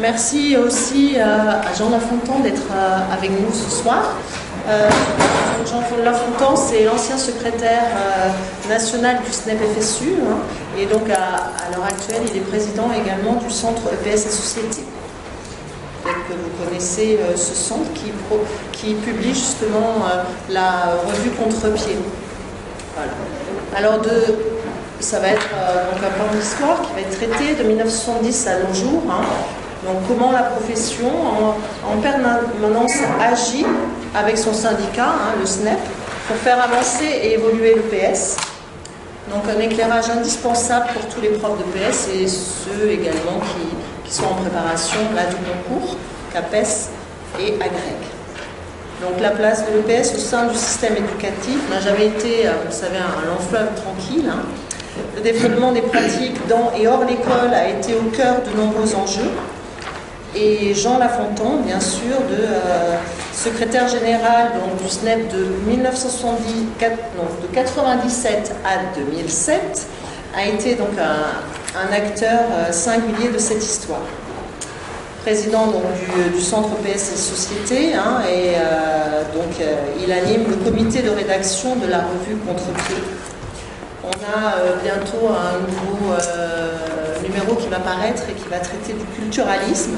Merci aussi à Jean Lafontan d'être avec nous ce soir. Jean Lafontan, c'est l'ancien secrétaire national du SNEP FSU, hein, et donc à l'heure actuelle, il est président également du centre EPS et Société. Peut-être que vous connaissez ce centre qui publie justement la revue Contre-pied. Voilà. Alors ça va être donc un pan d'histoire qui va être traité de 1970 à nos jours. Hein. Donc comment la profession en permanence agit avec son syndicat, hein, le SNEP, pour faire avancer et évoluer l'EPS. Donc un éclairage indispensable pour tous les profs d'EPS et ceux également qui sont en préparation là du concours, CAPES et AGREG. Donc la place de l'EPS au sein du système éducatif n'a jamais été, vous savez, un long fleuve tranquille. Hein. Le développement des pratiques dans et hors l'école a été au cœur de nombreux enjeux. Et Jean Lafontan, bien sûr, secrétaire général donc, du SNEP de 1997 à 2007, a été donc un acteur singulier de cette histoire. Président donc, du centre EPS et Société, hein, et donc il anime le comité de rédaction de la revue Contre-pied. On a bientôt un nouveau numéro qui va paraître et qui va traiter du culturalisme.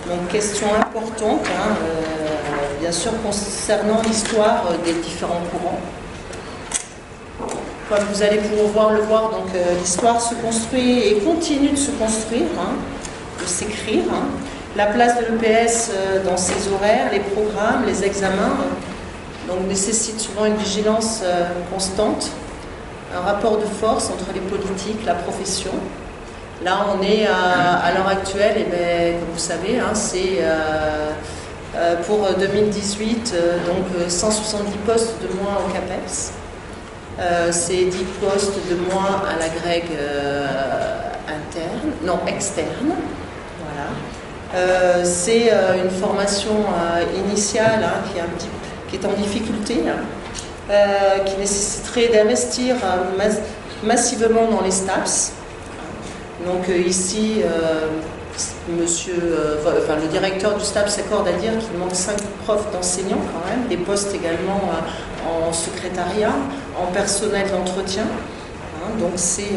Donc question importante, hein, bien sûr concernant l'histoire des différents courants. Comme vous allez pouvoir le voir, donc l'histoire se construit et continue de se construire, hein, de s'écrire. Hein. La place de l'EPS dans ses horaires, les programmes, les examens, donc nécessite souvent une vigilance constante. Un rapport de force entre les politiques, la profession. Là, on est à l'heure actuelle, et bien, comme vous savez, hein, c'est pour 2018, donc 170 postes de moins au CAPES. C'est 10 postes de moins à la GREG externe. Voilà. C'est une formation initiale hein, qui est en difficulté. Hein. Qui nécessiterait d'investir massivement dans les STAPS. Donc ici, le directeur du STAPS s'accorde à dire qu'il manque 5 profs d'enseignants quand même, des postes également en secrétariat, en personnel d'entretien. Hein, donc c'est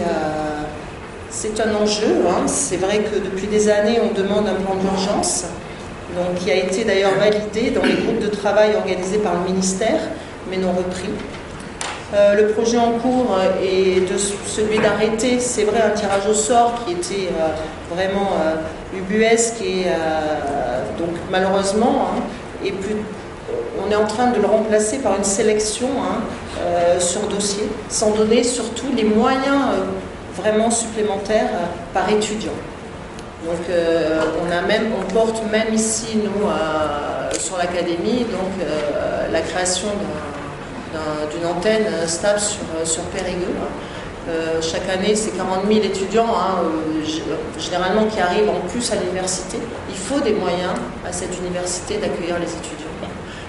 un enjeu. Hein. C'est vrai que depuis des années, on demande un plan d'urgence, donc qui a été d'ailleurs validé dans les groupes de travail organisés par le ministère, mais non repris. Le projet en cours est celui d'arrêter, c'est vrai, un tirage au sort qui était vraiment ubuesque et donc malheureusement, hein, on est en train de le remplacer par une sélection hein, sur dossier, sans donner surtout les moyens vraiment supplémentaires par étudiant. Donc on porte même ici, nous, sur l'académie, donc la création d'une antenne stable sur Périgueux. Chaque année, c'est 40 000 étudiants, hein, généralement qui arrivent en plus à l'université. Il faut des moyens à cette université d'accueillir les étudiants.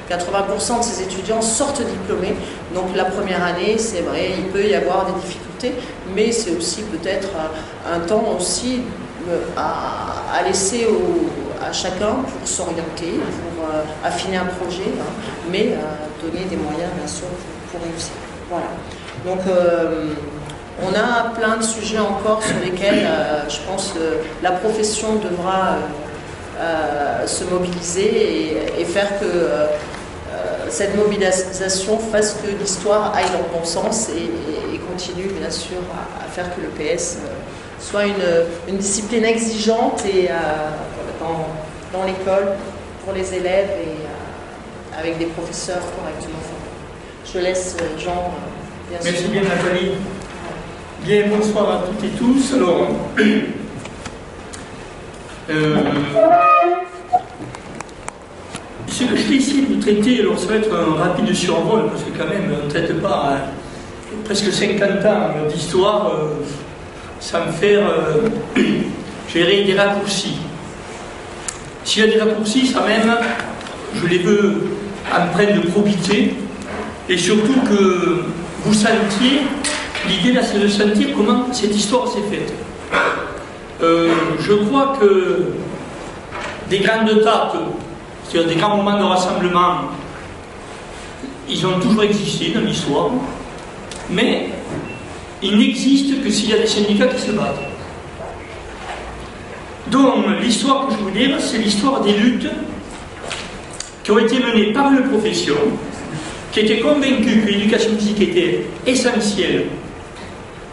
80% de ces étudiants sortent diplômés, donc la première année, c'est vrai, il peut y avoir des difficultés, mais c'est aussi peut-être un temps aussi à laisser à chacun pour s'orienter, pour affiner un projet, hein, mais donner des moyens, bien sûr, pour réussir. Voilà. Donc, on a plein de sujets encore sur lesquels, je pense, la profession devra se mobiliser et faire que cette mobilisation fasse que l'histoire aille dans le bon sens et continue, bien sûr, à faire que l'EPS soit une discipline exigeante et dans l'école, pour les élèves et avec des professeurs correctement formés. Je laisse Jean, bien sûr. Merci bien, Nathalie. Bien, bonsoir à toutes et tous. Alors, ce que je vais essayer de traiter, alors ça va être un rapide survol, parce que quand même, on ne traite pas presque 50 ans d'histoire, sans faire, je dirais, des raccourcis. S'il y a des raccourcis, ça même, je les veux empreints de probité, et surtout que vous sentiez, l'idée là c'est de sentir comment cette histoire s'est faite. je crois que des grandes dates, c'est-à-dire des grands moments de rassemblement, ils ont toujours existé dans l'histoire, mais ils n'existent que s'il y a des syndicats qui se battent. Donc, l'histoire que je veux dire, c'est l'histoire des luttes qui ont été menées par une profession qui était convaincue que l'éducation physique était essentielle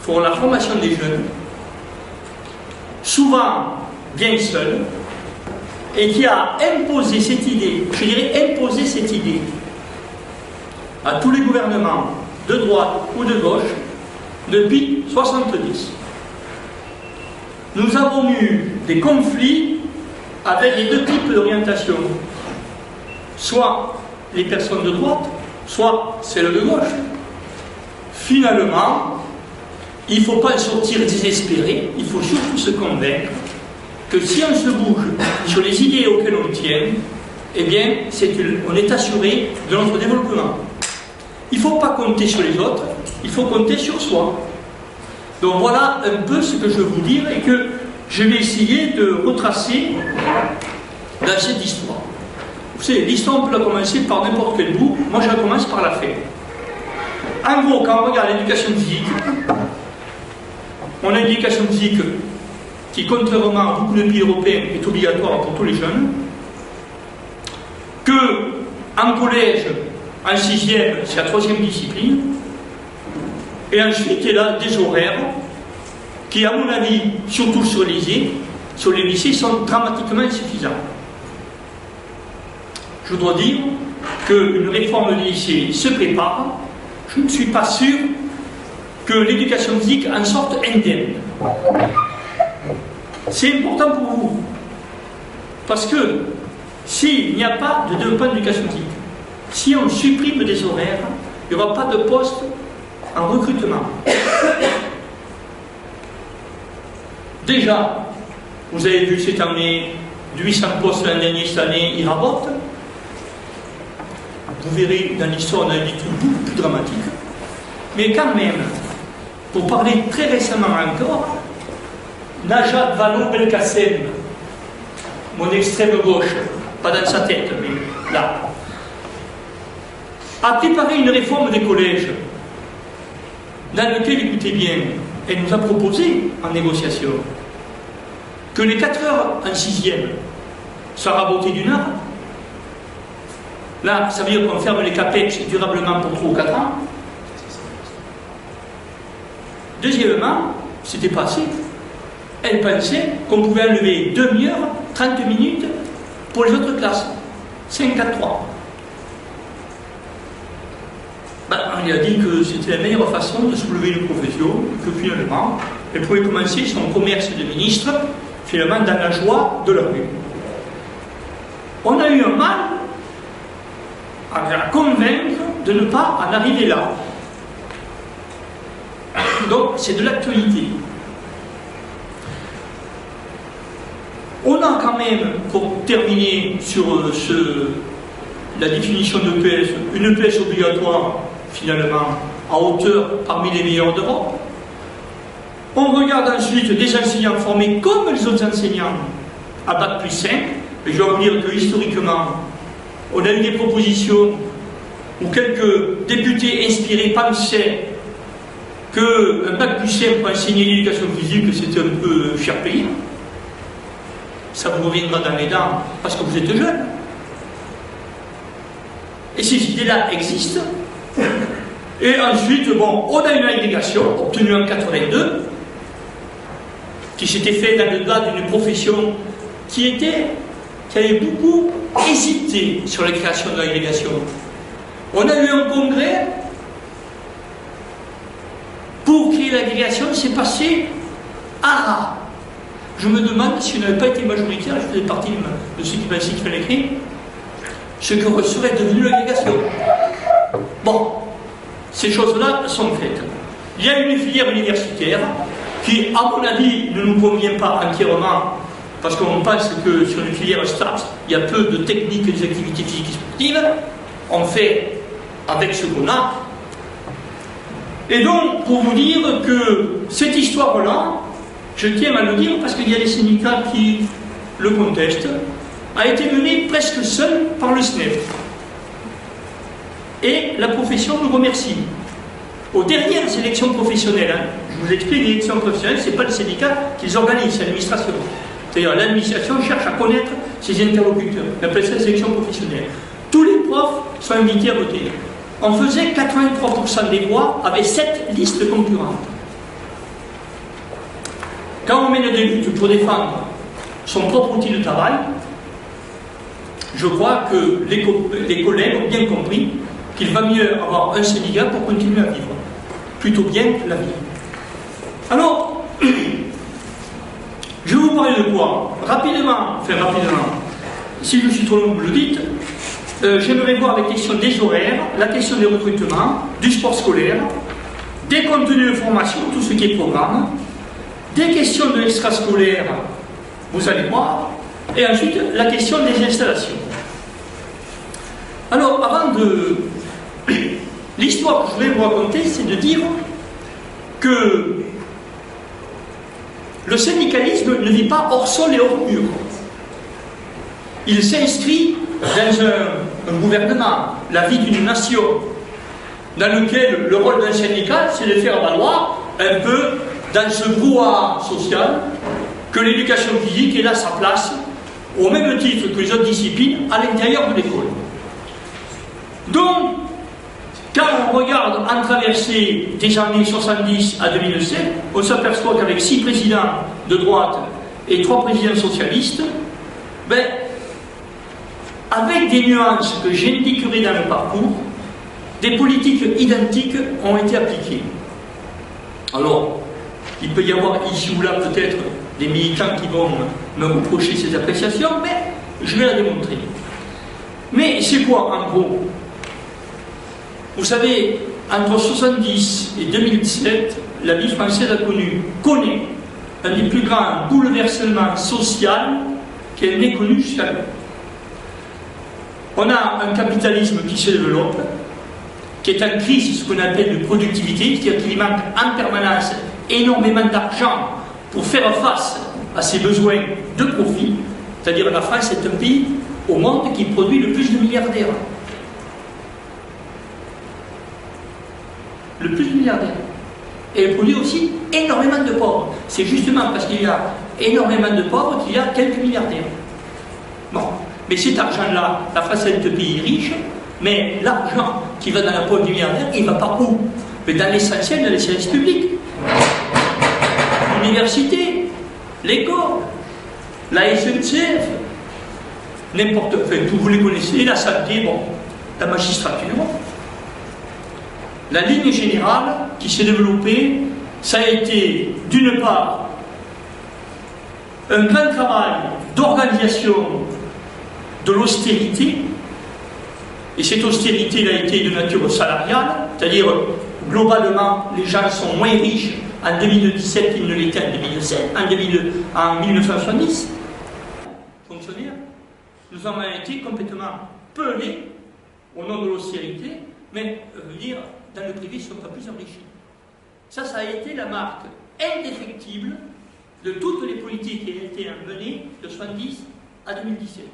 pour la formation des jeunes, souvent bien seule, et qui a imposé cette idée, je dirais imposé cette idée à tous les gouvernements de droite ou de gauche depuis 1970. Nous avons eu des conflits avec les deux types d'orientation, soit les personnes de droite, soit celles de gauche. Finalement, il ne faut pas sortir désespéré, il faut surtout se convaincre que si on se bouge sur les idées auxquelles on tient, eh bien, on est assuré de notre développement. Il ne faut pas compter sur les autres, il faut compter sur soi. Donc voilà un peu ce que je veux vous dire et que je vais essayer de retracer dans cette histoire. Vous savez, l'histoire, on peut la commencer par n'importe quel bout. Moi, je la commence par la fin. En gros, quand on regarde l'éducation physique, on a une éducation physique qui, contrairement à beaucoup de pays européens, est obligatoire pour tous les jeunes, qu'en collège, en 6e, c'est la 3e discipline, et ensuite, il y a des horaires qui, à mon avis, surtout sur les lycées, sont dramatiquement insuffisants. Je dois dire qu'une réforme des lycées se prépare. Je ne suis pas sûr que l'éducation physique en sorte indemne. C'est important pour vous. Parce que s'il n'y a pas de développement d'éducation physique, si on supprime des horaires, il n'y aura pas de poste en recrutement. Déjà, vous avez vu cette année, 800 postes l'an dernier, cette année, ils rabotent. Vous verrez, dans l'histoire, on a des trucs beaucoup plus dramatiques. Mais quand même, pour parler très récemment encore, Najat Vallaud-Belkacem, mon extrême gauche, pas dans sa tête, mais là, a préparé une réforme des collèges dans laquelle, écoutez bien, elle nous a proposé en négociation que les 4 heures en 6e soient rabotées d'1 heure. Là, ça veut dire qu'on ferme les CAPEX durablement pour 3 ou 4 ans. Deuxièmement, c'était pas assez. Elle pensait qu'on pouvait enlever 1 demi-heure, 30 minutes pour les autres classes. 5, 4, 3. On lui a dit que c'était la meilleure façon de soulever une profession, que finalement, elle pouvait commencer son commerce de ministre, finalement, dans la joie de la rue. On a eu un mal à la convaincre de ne pas en arriver là. Donc, c'est de l'actualité. On a quand même, pour terminer sur la définition de EPS, une EPS obligatoire, finalement, à hauteur parmi les meilleurs d'Europe. On regarde ensuite des enseignants formés comme les autres enseignants à Bac plus 5. Et je dois vous dire que historiquement, on a eu des propositions où quelques députés inspirés pensaient qu'un Bac plus 5 pour enseigner l'éducation physique, c'était un peu cher payé. Ça vous reviendra dans les dents parce que vous êtes jeune. Et ces idées-là existent. Et ensuite, bon, on a une agrégation obtenue en 82 qui s'était faite dans le cadre d'une profession qui avait beaucoup hésité sur la création de l'agrégation. On a eu un congrès pour créer l'agrégation, c'est passé à ras. Je me demande si on n'avait pas été majoritaire, je faisais partie de ceux qui pensaient qu'il fallait créer, ce que serait devenu l'agrégation. Bon, ces choses-là sont faites. Il y a une filière universitaire qui, à mon avis, ne nous convient pas entièrement, parce qu'on pense que sur une filière STAPS, il y a peu de techniques et des activités physiques et sportives. On fait avec ce qu'on a. Et donc, pour vous dire que cette histoire-là, je tiens à le dire parce qu'il y a des syndicats qui le contestent, a été mené presque seul par le SNEF. Et la profession nous remercie. Aux dernières élections professionnelles, je vous explique, les élections professionnelles, ce n'est pas le syndicat qui les organise, c'est l'administration. C'est-à-dire l'administration cherche à connaître ses interlocuteurs. On appelle ça les élections professionnelles. Tous les profs sont invités à voter. On faisait 83% des voix avec 7 listes concurrentes. Quand on mène des luttes pour défendre son propre outil de travail, je crois que les collègues ont bien compris qu'il va mieux avoir un syndicat pour continuer à vivre. Plutôt bien la vie. Alors, je vais vous parler de quoi? Rapidement, si je suis trop long, vous le dites, j'aimerais voir les questions des horaires, la question des recrutements, du sport scolaire, des contenus de formation, tout ce qui est programme, des questions de l'extrascolaire, vous allez voir, et ensuite la question des installations. Alors, avant de... L'histoire que je voulais vous raconter, c'est de dire que le syndicalisme ne vit pas hors sol et hors mur. Il s'inscrit dans un gouvernement, la vie d'une nation, dans lequel le rôle d'un syndicat, c'est de faire valoir un peu dans ce brouhaha social que l'éducation physique est là sa place, au même titre que les autres disciplines, à l'intérieur de l'école. Donc, quand on regarde en traversée des années 70 à 2007, on s'aperçoit qu'avec 6 présidents de droite et 3 présidents socialistes, ben, avec des nuances que j'indiquerai dans le parcours, des politiques identiques ont été appliquées. Alors, il peut y avoir ici ou là peut-être des militants qui vont me reprocher ces appréciations, mais je vais la démontrer. Mais c'est quoi en gros? Vous savez, entre 1970 et 2017, la vie française connaît un des plus grands bouleversements sociaux qu'elle n'ait connu jusqu'à là. On a un capitalisme qui se développe, qui est en crise, ce qu'on appelle de productivité, c'est-à-dire qu'il manque en permanence énormément d'argent pour faire face à ses besoins de profit. C'est-à-dire la France est un pays au monde qui produit le plus de milliardaires. Le plus de milliardaires. Et elle produit aussi énormément de pauvres. C'est justement parce qu'il y a énormément de pauvres qu'il y a quelques milliardaires. Bon, mais cet argent-là, la France est un pays riche, mais l'argent qui va dans la poche du milliardaire, il ne va pas où? Mais dans l'essentiel, dans les services publics. L'université, l'école, la SNCF, n'importe quoi, enfin, vous les connaissez, la santé, bon, la magistrature. La ligne générale qui s'est développée, ça a été d'une part un grand travail d'organisation de l'austérité, et cette austérité a été de nature salariale, c'est-à-dire globalement les gens sont moins riches en 2017 qu'ils ne l'étaient en 2007, en 1970. Fonctionnaires, nous avons été complètement pelés au nom de l'austérité, mais dire dans le privé, ils ne sont pas plus enrichis. Ça a été la marque indéfectible de toutes les politiques qui ont été menées de 1970 à 2017.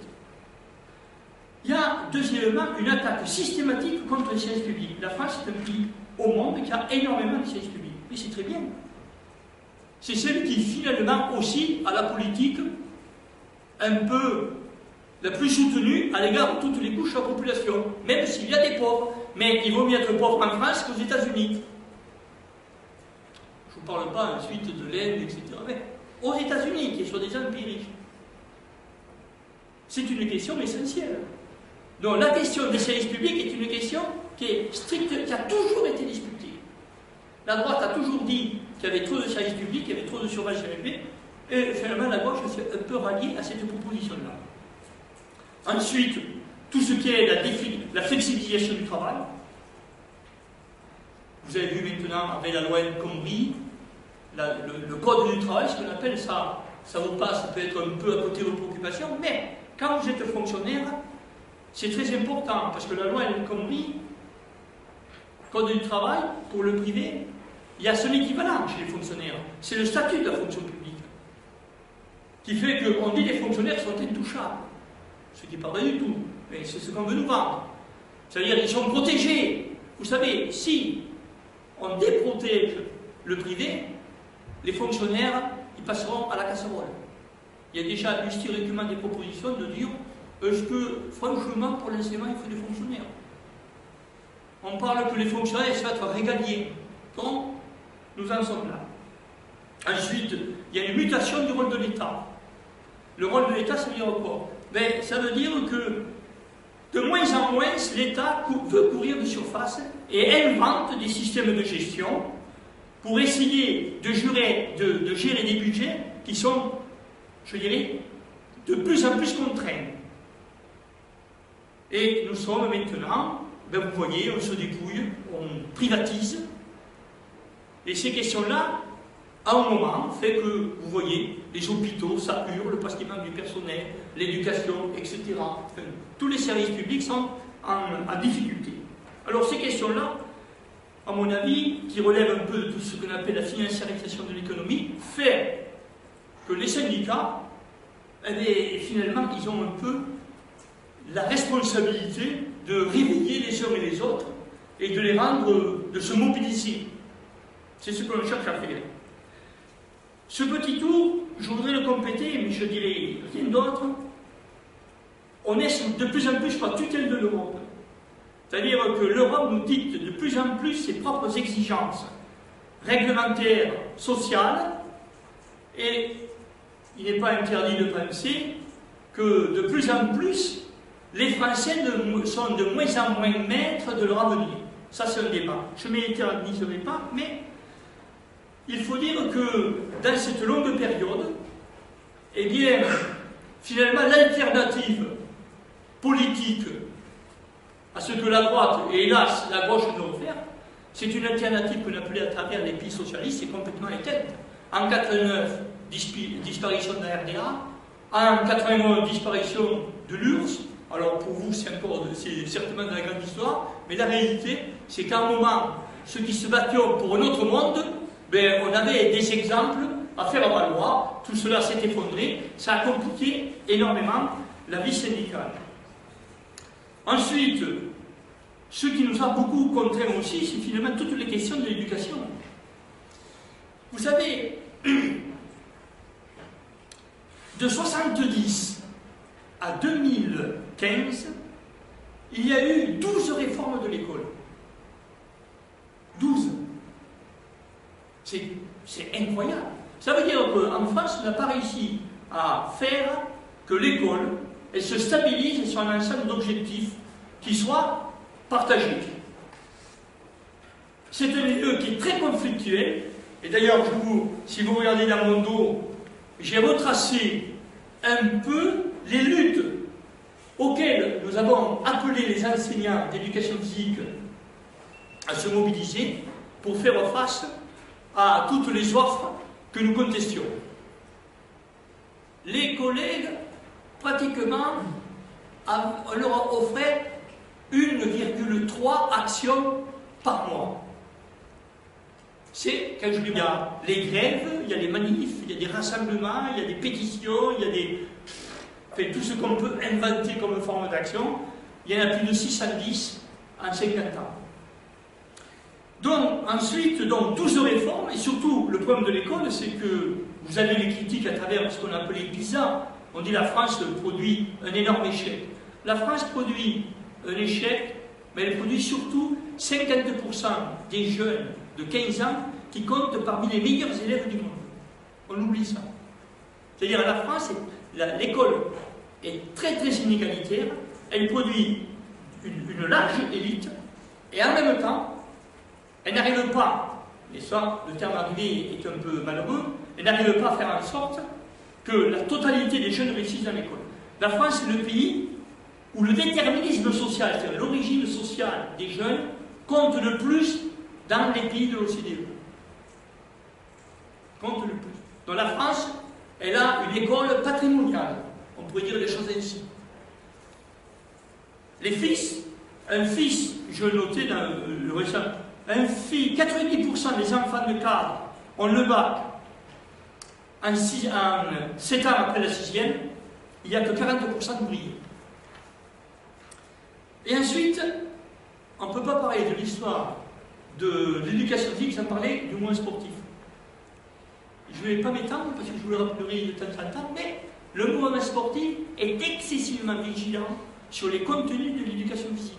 Il y a, deuxièmement, une attaque systématique contre les services publics. La France est un pays au monde qui a énormément de services publics. Et c'est très bien. C'est celle qui, finalement, aussi a la politique un peu la plus soutenue à l'égard de toutes les couches de la population, même s'il y a des pauvres. Mais il vaut mieux être pauvre en France qu'aux États-Unis. Je ne vous parle pas ensuite de l'Inde, etc. Mais aux États-Unis, qui est soi-disant un pays riche. C'est une question essentielle. Donc la question des services publics est une question qui est stricte, qui a toujours été disputée. La droite a toujours dit qu'il y avait trop de services publics, qu'il y avait trop de chômage élevé, et finalement la gauche s'est un peu ralliée à cette proposition-là. Ensuite, tout ce qui est la flexibilisation du travail. Vous avez vu maintenant avec la loi El Khomri, le code du travail, ce qu'on appelle ça vous passe, ça peut être un peu à côté de vos préoccupations, mais quand vous êtes fonctionnaire, c'est très important, parce que la loi El Khomri, code du travail, pour le privé, il y a son équivalent chez les fonctionnaires. C'est le statut de la fonction publique. qui fait qu'on dit que les fonctionnaires sont intouchables. Ce qui n'est pas vrai du tout, mais c'est ce qu'on veut nous vendre. C'est-à-dire qu'ils sont protégés. Vous savez, si on déprotège le privé, les fonctionnaires, ils passeront à la casserole. Il y a déjà historiquement des propositions de dire est-ce que, franchement, pour l'enseignement, il faut des fonctionnaires? On parle que les fonctionnaires, ça va être régalier. Donc, nous en sommes là. Ensuite, il y a une mutation du rôle de l'État. Le rôle de l'État, ça veut dire quoi? Ben, ça veut dire que de moins en moins, l'État veut courir de surface et invente des systèmes de gestion pour essayer de gérer des budgets qui sont, je dirais, de plus en plus contraints. Et nous sommes maintenant, ben vous voyez, on se dépouille, on privatise. Et ces questions-là, à un moment, fait que, vous voyez, les hôpitaux, ça hurle parce qu'il manque du personnel, l'éducation, etc. Enfin, tous les services publics sont en difficulté. Alors ces questions-là, à mon avis, qui relèvent un peu de tout ce qu'on appelle la financiarisation de l'économie, fait que les syndicats, eh bien, finalement, ils ont un peu la responsabilité de réveiller les uns et les autres et de les rendre, de se mobiliser. C'est ce que l'on cherche à faire. Ce petit tour, je voudrais le compléter, mais je dirais rien d'autre. On est de plus en plus par tutelle de l'Europe. C'est-à-dire que l'Europe nous dicte de plus en plus ses propres exigences réglementaires, sociales, et il n'est pas interdit de penser que de plus en plus, les Français sont de moins en moins maîtres de leur avenir. Ça, c'est un débat. Je ne m'éterniserai pas, mais il faut dire que dans cette longue période, eh bien, finalement, l'alternative politique à ce que la droite, et hélas, la gauche nous offert, c'est une alternative qu'on appelait à travers les pays socialistes, c'est complètement éteinte. En 89, disparition de la RDA, en 91, disparition de l'URSS. Alors pour vous, c'est certainement de la grande histoire, mais la réalité, c'est qu'à un moment, ceux qui se battaient pour un autre monde, ben, on avait des exemples à faire valoir, tout cela s'est effondré, ça a compliqué énormément la vie syndicale. Ensuite, ce qui nous a beaucoup contraints aussi, c'est finalement toutes les questions de l'éducation. Vous savez, de 70 à 2015, il y a eu 12 réformes de l'école. 12. C'est incroyable. Ça veut dire qu'en France, on n'a pas réussi à faire que l'école elle se stabilise sur un ensemble d'objectifs qui soient partagés. C'est un milieu qui est très conflictuel, et d'ailleurs, si vous regardez dans mon dos, j'ai retracé un peu les luttes auxquelles nous avons appelé les enseignants d'éducation physique à se mobiliser pour faire face à toutes les offres que nous contestions. Les collègues, pratiquement, on leur offrait 1,3 actions par mois. C'est, quand je dis, il y a les grèves, il y a les manifs, il y a des rassemblements, il y a des pétitions, il y a des... Enfin, tout ce qu'on peut inventer comme forme d'action, il y en a plus de 610 en 50 ans. Donc, ensuite, 12 réformes, et surtout, le problème de l'école, c'est que vous avez les critiques à travers ce qu'on appelait PISA. On dit la France produit un énorme échec. La France produit un échec, mais elle produit surtout 52% des jeunes de 15 ans qui comptent parmi les meilleurs élèves du monde. On oublie ça. C'est-à-dire, la France, l'école est très très inégalitaire, elle produit une large élite, et en même temps, elle n'arrive pas, et ça, le terme arrivé est un peu malheureux, elle n'arrive pas à faire en sorte que la totalité des jeunes réussissent dans l'école. La France est le pays où le déterminisme social, c'est-à-dire l'origine sociale des jeunes, compte le plus dans les pays de l'OCDE. Compte le plus. Donc la France, elle a une école patrimoniale, on pourrait dire des choses ainsi. Les fils, un fils, je notais dans le récent, 90% des enfants de cadre ont le bac en 7 ans après la 6e, il n'y a que 40% d'ouvriers. Et ensuite, on ne peut pas parler de l'histoire de l'éducation physique sans parler du mouvement sportif. Je ne vais pas m'étendre parce que je vous le rappellerai de temps en temps, mais le mouvement sportif est excessivement vigilant sur les contenus de l'éducation physique.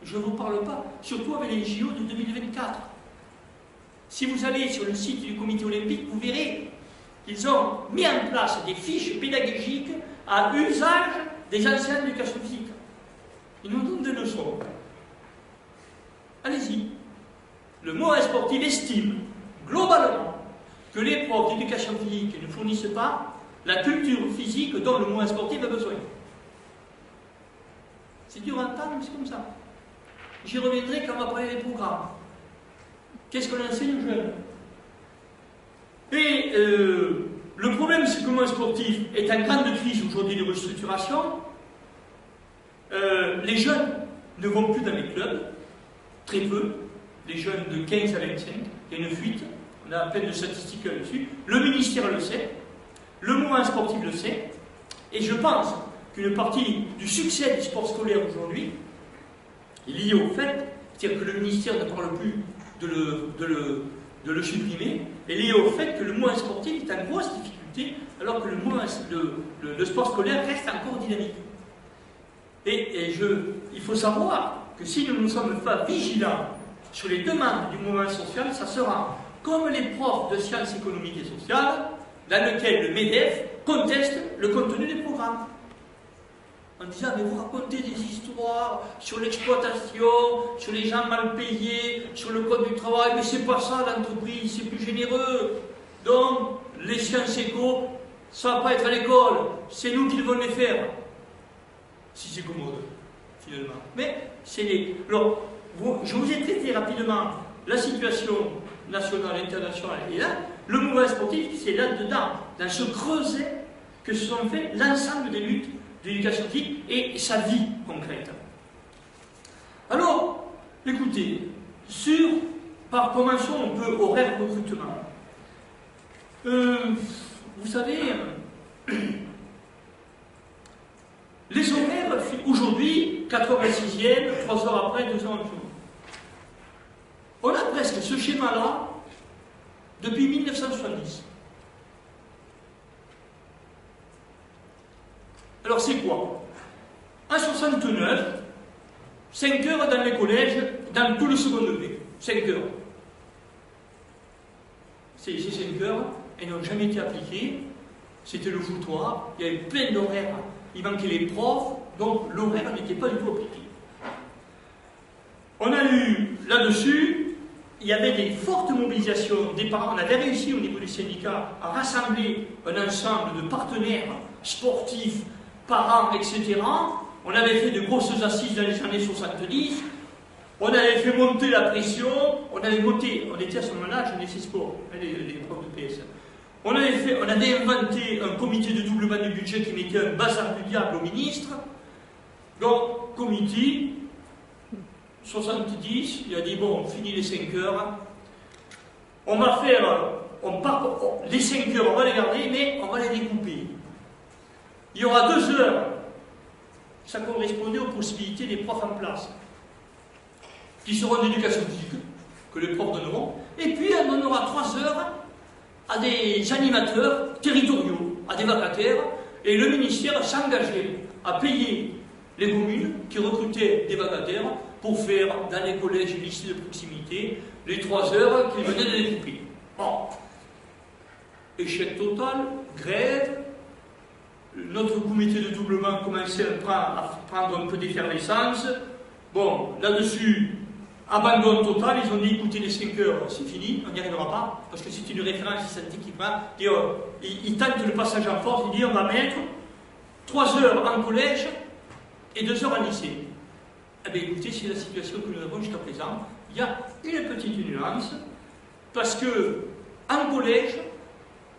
Je ne vous parle pas, surtout avec les JO de 2024. Si vous allez sur le site du comité olympique, vous verrez qu'ils ont mis en place des fiches pédagogiques à usage des anciens d'éducation physique. Ils nous donnent des leçons. Allez-y. Le mouvement sportif estime globalement que les profs d'éducation physique ne fournissent pas la culture physique dont le mouvement sportif a besoin. C'est dur à entendre, mais c'est comme ça. J'y reviendrai quand on va parler des programmes. Qu'est-ce qu'on enseigne aux jeunes? Et le problème, c'est que le mouvement sportif est en grande crise aujourd'hui de restructuration. Les jeunes ne vont plus dans les clubs, très peu. Les jeunes de 15 à 25, il y a une fuite. On a plein de statistiques là-dessus. Le ministère le sait. Le mouvement sportif le sait. Et je pense qu'une partie du succès du sport scolaire aujourd'hui est liée au fait, c'est-à-dire que le ministère ne parle plus de le supprimer, est liée au fait que le mouvement sportif est en grosse difficulté, alors que le sport scolaire reste encore dynamique. Et il faut savoir que si nous ne sommes pas vigilants sur les demandes du mouvement social, ça sera comme les profs de sciences économiques et sociales, dans lequel le MEDEF conteste le contenu des programmes. En disant, mais vous racontez des histoires sur l'exploitation, sur les gens mal payés, sur le code du travail, mais c'est pas ça l'entreprise, c'est plus généreux. Donc, les sciences éco, ça va pas être à l'école, c'est nous qui devons les faire. Si c'est commode, finalement. Mais c'est les... Alors, je vous ai traité rapidement la situation nationale, internationale, et là, le mouvement sportif, c'est là-dedans, dans ce creuset que se sont fait l'ensemble des luttes de l'éducation physique et sa vie concrète. Alors, écoutez, commençons un peu horaire recrutement. Vous savez, les horaires, aujourd'hui, 86e, 3 heures après, 2 heures en dessous. On a presque ce schéma-là depuis 1970. Alors c'est quoi? En 69, 5 heures dans les collèges, dans tout le second degré. 5 heures. Ces 5 heures, elles n'ont jamais été appliquées. C'était le foutoir. Il y avait plein d'horaires. Il manquait les profs, donc l'horaire n'était pas du tout appliqué. On a eu là-dessus, il y avait des fortes mobilisations des parents. On avait réussi au niveau des syndicats à rassembler un ensemble de partenaires sportifs, parents, etc. On avait fait de grosses assises dans les années 70. On avait fait monter la pression. On était à ce moment-là, Jeunesse et Sport, les profs de PS. On avait inventé un comité de doublement du budget qui mettait un bazar du diable au ministre. Donc, comité, 70, il a dit bon, on finit les 5 heures. On va faire, les 5 heures, on va les garder, mais on va les découper. Il y aura 2 heures, ça correspondait aux possibilités des profs en place, qui seront d'éducation physique, que les profs donneront, et puis on donnera 3 heures à des animateurs territoriaux, à des vacataires, et le ministère s'engageait à payer les communes qui recrutaient des vacataires pour faire dans les collèges et lycées de proximité les 3 heures qu'ils venaient de découper. Bon. Échec total, grève, notre comité de doublement commençait à prendre un peu d'effervescence. Bon, là-dessus, abandon total, ils ont dit écoutez, les 5 heures, c'est fini, on n'y arrivera pas, parce que c'est une référence scientifique. Ils tentent le passage en force, ils disent on va mettre 3 heures en collège et 2 heures en lycée. Eh bien écoutez, c'est la situation que nous avons jusqu'à présent. Il y a une petite nuance, parce que en collège,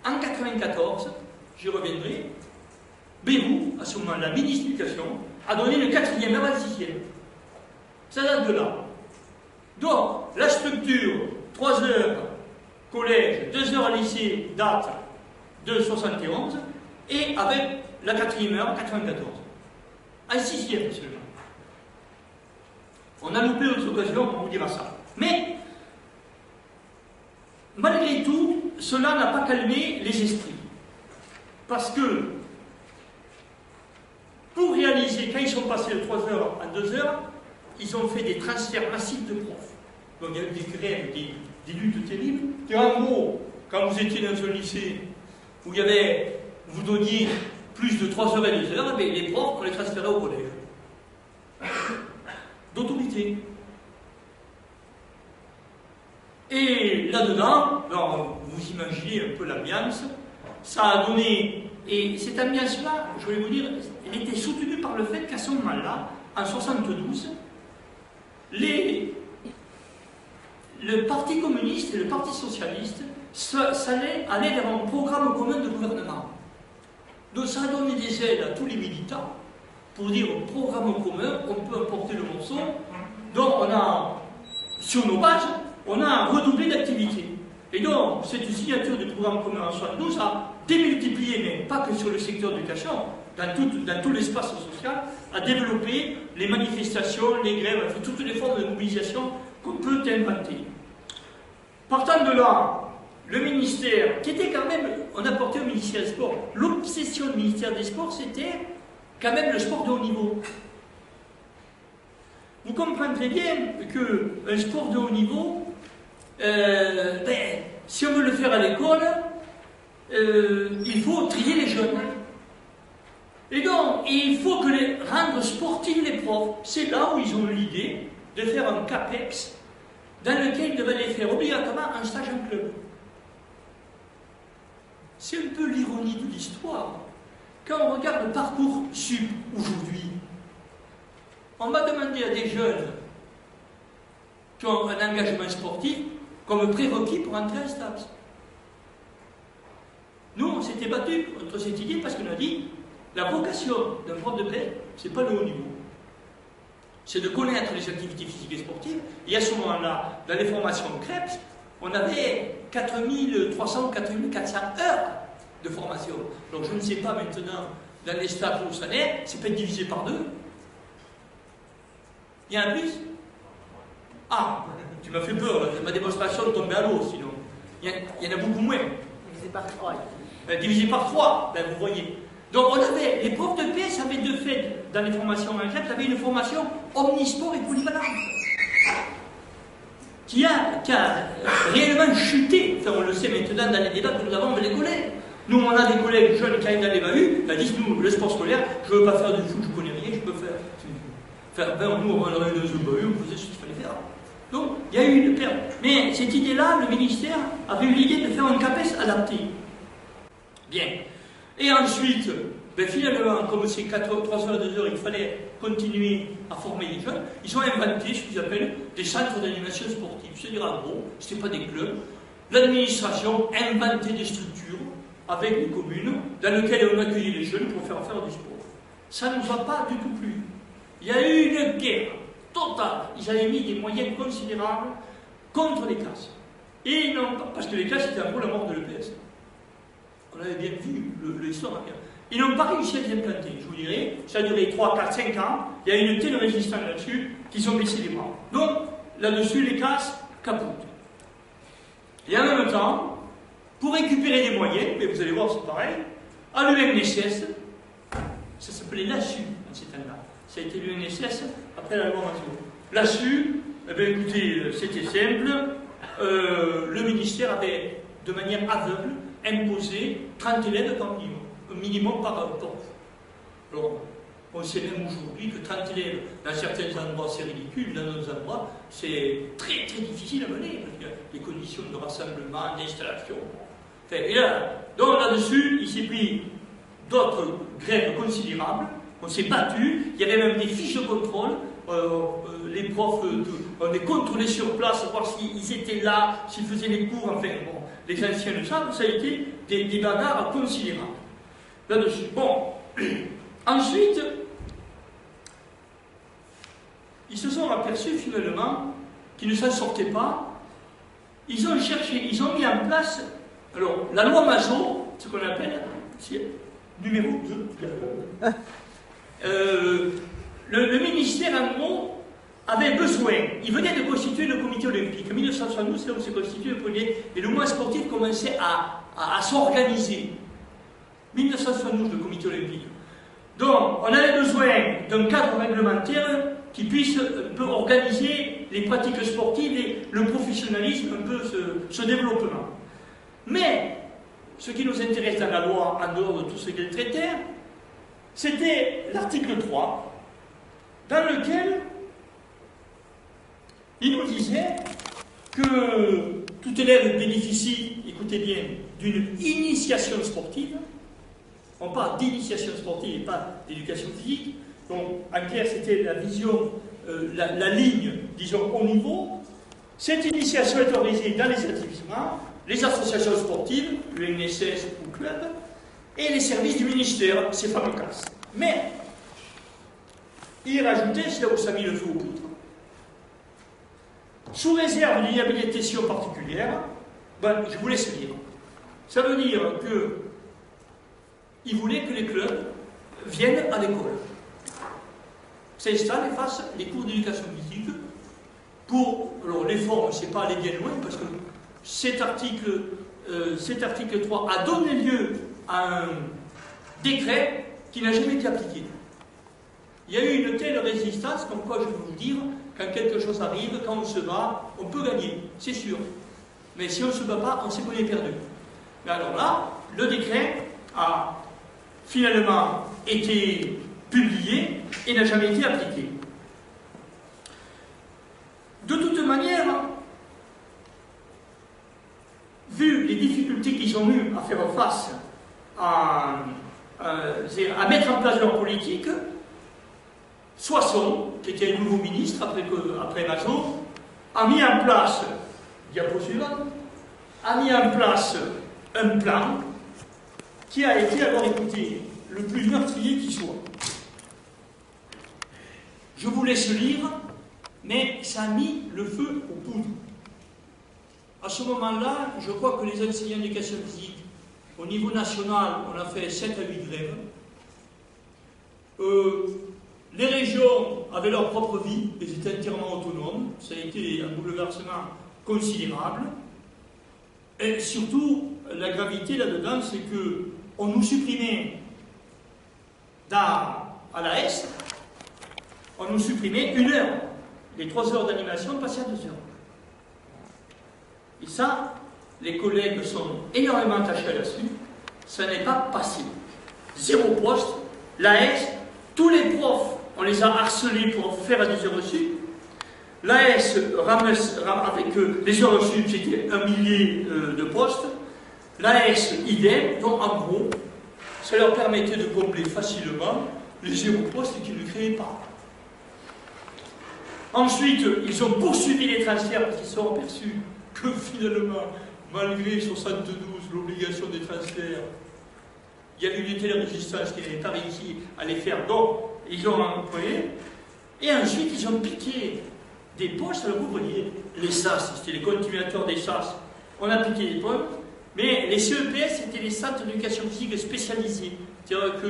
en 1994, j'y reviendrai, Bérou, à ce moment-là, ministre de l'Éducation, a donné une 4e heure à la 6e. Ça date de là. Donc, la structure, 3 heures collège, 2 heures lycée, date de 71, et avec la 4e heure, 94. En 6e seulement. On a loupé d'autres occasions, on vous dira ça. Mais, malgré tout, cela n'a pas calmé les esprits. Parce que, pour réaliser, quand ils sont passés de 3 heures à 2 heures, ils ont fait des transferts massifs de profs. Donc il y a eu des grèves, des luttes terribles. Et en gros, quand vous étiez dans un lycée où il y avait, vous donniez plus de 3 heures et 2 heures, eh les profs, on les transférait au collège. D'autorité. Et là-dedans, vous imaginez un peu l'ambiance, ça a donné, et cette ambiance-là, je voulais vous dire, elle était soutenue par le fait qu'à ce moment-là, en 72, le Parti communiste et le Parti socialiste allaient vers un programme commun de gouvernement. Donc ça a donné des aides à tous les militants pour dire au programme commun, on peut emporter le morceau. Donc on a, sur nos bases, on a redoublé d'activité. Et donc cette signature du programme commun en 72 a démultiplié, mais pas que sur le secteur de l'éducation, dans tout l'espace social, a développé les manifestations, les grèves, toutes les formes de mobilisation qu'on peut inventer. Partant de là, le ministère, qui était quand même, on a porté au ministère des Sports, l'obsession du ministère des Sports, c'était quand même le sport de haut niveau. Vous comprendrez bien qu'un sport de haut niveau, si on veut le faire à l'école, il faut trier les jeunes. Et donc, il faut rendre sportifs les profs. C'est là où ils ont eu l'idée de faire un CAPEX dans lequel ils devaient les faire obligatoirement un stage en club. C'est un peu l'ironie de l'histoire. Quand on regarde le parcours SUP aujourd'hui, on va demander à des jeunes qui ont un engagement sportif comme prérequis pour entrer en STAPS. Nous, on s'était battus contre cette idée parce qu'on a dit la vocation d'un prof de paix, ce n'est pas le haut niveau. C'est de connaître les activités physiques et sportives. Et à ce moment-là, dans les formations CREPS, on avait 4300 ou 4400 heures de formation. Donc je ne sais pas maintenant, dans les stages où ça n'est, c'est peut-être divisé par 2. Il y en a plus? Ah, tu m'as fait peur, ma démonstration tombait à l'eau sinon. Il y en a beaucoup moins. Divisé par 3. Divisé par 3, ben, vous voyez. Donc on avait, les profs de PS avaient de fait, dans les formations en CREPS, avaient une formation omnisport et polyvalente. Qui a réellement chuté, enfin on le sait maintenant dans les débats que nous avons avec les collègues. Nous on a des collègues jeunes qui arrivent dans les BAU, ils disent nous le sport scolaire, je ne veux pas faire du foot, je ne connais rien, je peux faire. Nous on aurait dans un BAU, on faisait ce qu'il fallait faire. Donc il y a eu une perte. Mais cette idée-là, le ministère avait eu l'idée de faire un CAPES adapté. Bien. Et ensuite, finalement, comme c'est 3 heures et 2 heures, il fallait continuer à former les jeunes, ils ont inventé ce qu'ils appellent des centres d'animation sportive. C'est-à-dire, en gros, ce n'était pas des clubs. L'administration inventait des structures avec les communes dans lesquelles on accueillait les jeunes pour faire du sport. Ça ne nous a pas du tout plu. Il y a eu une guerre totale. Ils avaient mis des moyens considérables contre les classes. Et non, parce que les classes, c'était un peu la mort de l'EPS. On avait bien vu l'histoire. Ils n'ont pas réussi à les implanter, je vous dirais. Ça a duré 3, 4, 5 ans. Il y a eu une telle résistance là-dessus qu'ils ont baissé les bras. Donc, là-dessus, les classes capotent. Et en même temps, pour récupérer des moyens, mais vous allez voir, c'est pareil, à l'UNSS, ça s'appelait l'ASU dans ces temps-là. Ça a été l'UNSS après la loi Mazot. L'ASU, eh bien, écoutez, c'était simple. Le ministère avait, de manière aveugle, imposé 30 élèves par minimum par prof. Alors, on sait même aujourd'hui que 30 élèves, dans certains endroits c'est ridicule, dans d'autres endroits c'est très très difficile à mener, parce qu'il y a des conditions de rassemblement, d'installation. Enfin, et là, donc là-dessus, il s'est pris d'autres grèves considérables, on s'est battu, il y avait même des fiches de contrôle, les profs, on les contrôlait sur place, voir s'ils étaient là, s'ils faisaient les cours, enfin bon, les anciens le savent, ça a été des bagarres considérables. Là-dessus. Bon, ensuite, ils se sont aperçus finalement qu'ils ne s'en sortaient pas ils ont cherché, ils ont mis en place, alors, la loi Mazot, ce qu'on appelle, c'est numéro 2. Le ministère, en gros, avait besoin, il venait de constituer le comité olympique. En 1972, c'est là où s'est constitué le premier, et le mouvement sportif commençait à s'organiser. 1972, le comité olympique. Donc, on avait besoin d'un cadre réglementaire qui puisse un peu organiser les pratiques sportives et le professionnalisme, un peu ce développement. Mais, ce qui nous intéresse dans la loi, en dehors de tout ce qu'elle traitait, c'était l'article 3, dans lequel il nous disait que tout élève bénéficie, écoutez bien, d'une initiation sportive. On parle d'initiation sportive et pas d'éducation physique. Donc, en clair, c'était la vision, la ligne, disons, au niveau. Cette initiation est organisée dans les établissements, les associations sportives, l'UNSS ou club, et les services du ministère, ces fameux classes. Mais, il rajoutait, c'est là où ça a mis le feu aux poudres, sous réserve d'une habilitation particulière, ben, je vous laisse lire. Ça veut dire que il voulait que les clubs viennent à l'école, s'installent et fassent les cours d'éducation physique pour, alors les formes, c'est pas aller bien loin, parce que cet article 3 a donné lieu à un décret qui n'a jamais été appliqué. Il y a eu une telle résistance, comme quoi je vais vous dire, quand quelque chose arrive, quand on se bat, on peut gagner, c'est sûr. Mais si on ne se bat pas, on sait qu'on est perdu. Mais alors là, le décret a finalement été publié et n'a jamais été appliqué. De toute manière, vu les difficultés qu'ils ont eues à faire face à mettre en place leur politique, Soissons, qui était le nouveau ministre après Mazot, a mis en place, diapo suivante, a mis en place un plan qui a été, alors écoutez, le plus meurtrier qui soit. Je vous laisse lire, mais ça a mis le feu aux poudres. À ce moment-là, je crois que les enseignants d'éducation physique, au niveau national, on a fait 7 à 8 grèves. Les régions avaient leur propre vie, elles étaient entièrement autonomes, ça a été un bouleversement considérable. Et surtout, la gravité là-dedans, c'est qu'on nous supprimait à la Est, on nous supprimait 1 heure. Les 3 heures d'animation passaient à 2 heures. Et ça, les collègues sont énormément attachés là-dessus, ça n'est pas passé. 0 poste, la Est, tous les profs, on les a harcelés pour faire des heures reçues. L'AS avec les heures reçues, c'était 1 millier de postes. L'AS, idem, donc en gros, ça leur permettait de combler facilement les 0 postes qu'ils ne créaient pas. Ensuite, ils ont poursuivi les transferts parce qu'ils se sont aperçus que finalement, malgré 72, l'obligation des transferts, il y avait une telle résistance qu'ils n'avaient pas réussi à les faire. Donc, ils ont employé, et ensuite ils ont piqué des postes. Alors vous voyez, les SAS, c'était les continuateurs des SAS, on a piqué des postes, mais les CEPS, c'était les centres d'éducation physique spécialisés, c'est-à-dire que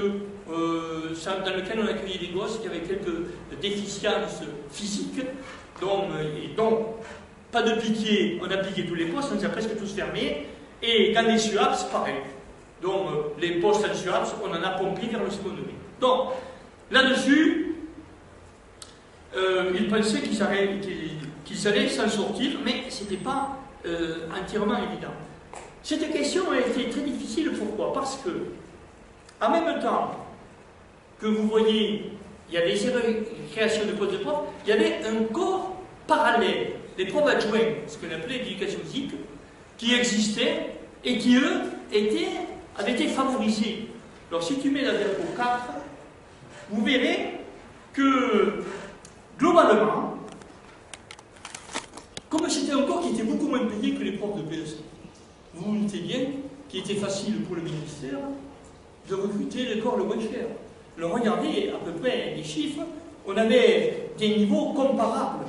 dans lequel on accueillait des gosses qui avaient quelques déficiences physiques, donc pas de piquer, on a piqué tous les postes, on les a presque tous fermés, et dans les SUAPS, pareil. Donc les postes en SUAPS, on en a pompé vers le second degré. Donc, là-dessus, ils pensaient qu'ils allaient s'en sortir, mais ce n'était pas entièrement évident. Cette question a été très difficile, pourquoi? Parce que, en même temps que vous voyez, il y a des créations de postes de profs, il y avait un corps parallèle, les profs adjoints, ce qu'on appelait l'éducation physique, qui existait et qui, eux, avaient été favorisés. Alors, si tu mets la diapo 4, vous verrez que, globalement, comme c'était un corps qui était beaucoup moins payé que les profs de PS, vous vous doutez bien qu'il était facile pour le ministère de recruter le corps le moins cher. Alors regardez à peu près les chiffres, on avait des niveaux comparables.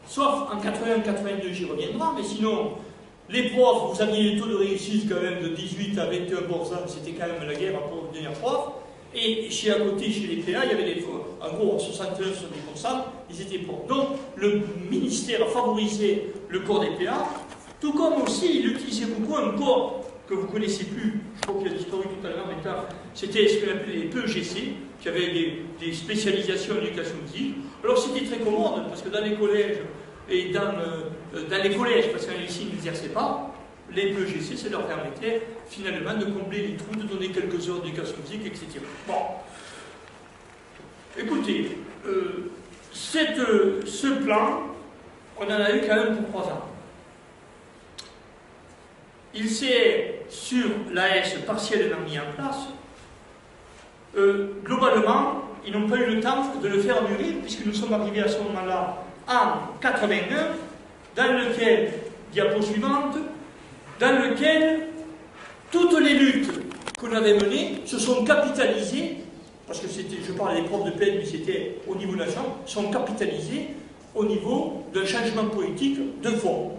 Sauf en 81-82, j'y reviendrai, mais sinon, Les profs, vous aviez des taux de réussite quand même de 18 à 21%, c'était quand même la guerre pour devenir prof. Et à côté, chez les PA, il y avait des fois, en gros, 69-70%, ils étaient profs. Donc, le ministère favorisait le corps des PA, tout comme aussi, il utilisait beaucoup un corps que vous ne connaissez plus, je crois qu'il a disparu tout à l'heure, maintenant, c'était ce qu'on appelait les PEGC, qui avaient des spécialisations en éducation physique. Alors, c'était très commode, parce que dans les collèges, et dans les collèges, parce qu'en lycée, ils n'exerçaient pas, les PEGC, ça leur permettait finalement de combler les trous, de donner quelques heures d'éducation physique, etc. Bon. Écoutez, ce plan, on en a eu quand même pour 3 ans. Il s'est, sur l'AS, partiellement mis en place. Globalement, ils n'ont pas eu le temps de le faire mûrir, puisque nous sommes arrivés à ce moment-là en 81, dans lequel, diapo suivante, dans lequel toutes les luttes qu'on avait menées se sont capitalisées, parce que c'était, je parle des profs de peine, mais c'était au niveau national, sont capitalisées au niveau d'un changement politique de fond.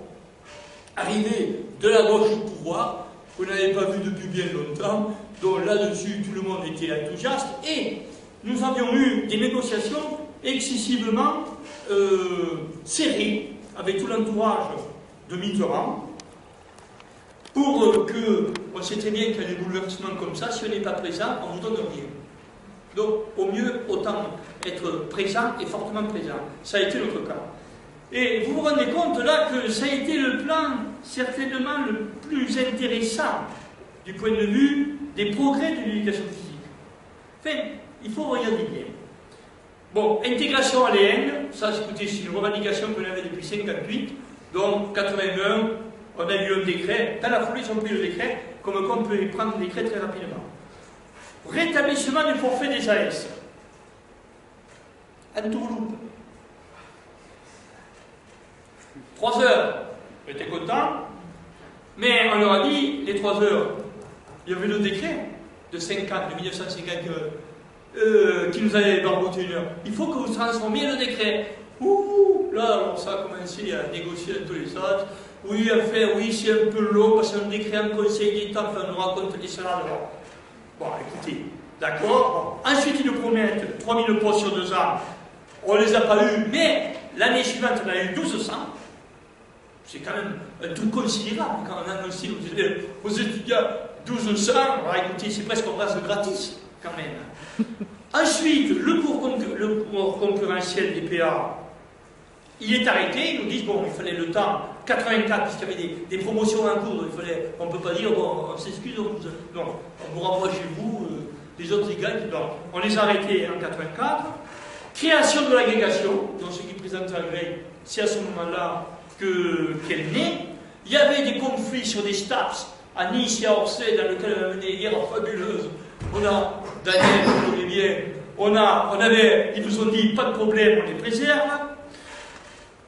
Arrivé de la gauche au pouvoir, qu'on n'avait pas vu depuis bien longtemps, dont là-dessus tout le monde était enthousiaste, et nous avions eu des négociations excessivement serrées avec tout l'entourage de Mitterrand, pour que, on sait très bien qu'il y a des bouleversements comme ça, si on n'est pas présent, on ne vous donne rien. Donc, au mieux, autant être présent et fortement présent. Ça a été notre cas. Et vous vous rendez compte là que ça a été le plan certainement le plus intéressant du point de vue des progrès de l'éducation physique. Enfin, il faut regarder bien. Bon, intégration à l'EN, ça écoutez, c'est une revendication qu'on avait depuis 58, donc 81, on a eu un décret, dans la foulée ils ont pris le décret, comme quoi on peut prendre le décret très rapidement. Rétablissement du forfait des AS. En Toulouse. 3 heures, on était content, mais on leur a dit, les 3 heures, il y avait le décret de 1950 qui nous avait barboté 1 heure. Il faut que vous transformiez le décret. Ouh, là, alors ça a commencé à négocier dans tous les sens. Oui, enfin, oui, c'est un peu long parce qu'on décret en conseil d'État, enfin, on nous raconte des salades. Bon, écoutez, d'accord. Bon. Ensuite, ils nous promettent 3000 postes sur 2 ans. On ne les a pas eus, mais l'année suivante, on a eu 1200. C'est quand même un truc considérable quand on annonce aux étudiants 1200. Alors écoutez, c'est presque un brasse gratis, quand même. Ensuite, le cours concurrentiel des PA, il est arrêté. Ils nous disent, bon, il fallait le temps, 84, puisqu'il y avait des promotions en cours, on ne peut pas dire, bon, on s'excuse, non, on vous renvoie chez vous, les autres ils gagnent. Donc, on les a arrêtés en 84. Création de l'agrégation, donc ce qui présente la grève, c'est à ce moment-là qu'elle naît. Il y avait des conflits sur des stats à Nice et à Orsay, dans lesquels on a mené des guerres fabuleuses. On a, Daniel, vous connaissez bien, ils nous ont dit, pas de problème, on les préserve.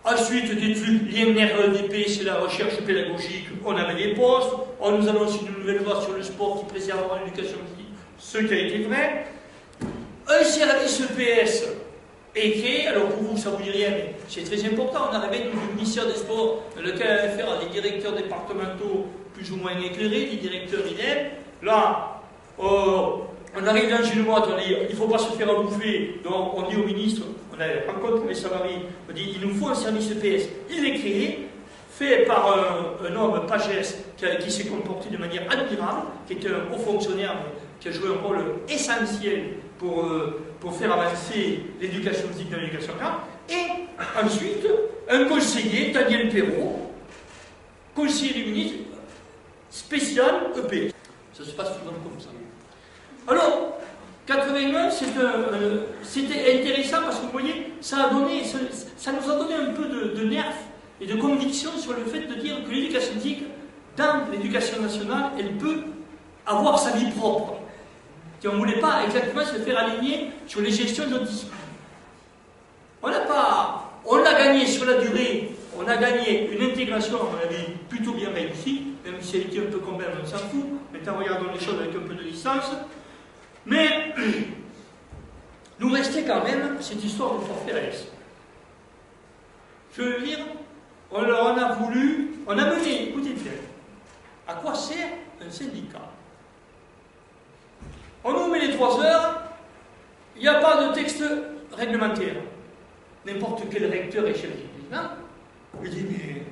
Ensuite, des trucs, l'INREDP, c'est la recherche pédagogique, on avait des postes. On nous annonce une nouvelle loi sur le sport qui préservera l'éducation physique, ce qui a été vrai. Un service EPS est créé, alors pour vous, ça ne vous dit rien, mais c'est très important. On arrivait du ministère des Sports, dans lequel on avait affaire à des directeurs départementaux plus ou moins éclairés, des directeurs IDEM. Là, on arrive dans une boîte, on dit il ne faut pas se faire bouffer. Donc on dit au ministre, on a rencontré les Savary, on dit il nous faut un service EPS. Il est créé, fait par un homme, Pagès, qui s'est comporté de manière admirable, qui était un haut fonctionnaire, qui a joué un rôle essentiel pour faire avancer l'éducation physique dans l'éducation orale. Et ensuite, un conseiller, Daniel Perrault, conseiller du ministre, spécial EPS. Ça se passe souvent comme ça. Alors, 81, c'était intéressant parce que vous voyez, ça nous a donné un peu de nerf et de conviction sur le fait de dire que l'éducation physique, dans l'éducation nationale, elle peut avoir sa vie propre. Et on ne voulait pas exactement se faire aligner sur les gestions de discipline. On l'a gagné sur la durée, on a gagné une intégration, à mon avis, plutôt bien réussie, même si elle était un peu combien, on s'en fout. Maintenant, regardons les choses avec un peu de distance. Mais, nous restait quand même cette histoire de forfait AS. Je veux dire, on a voulu on a mené, écoutez bien, à quoi sert un syndicat? On nous met les 3 heures, il n'y a pas de texte réglementaire. N'importe quel recteur et chef d'établissement, il dit, mais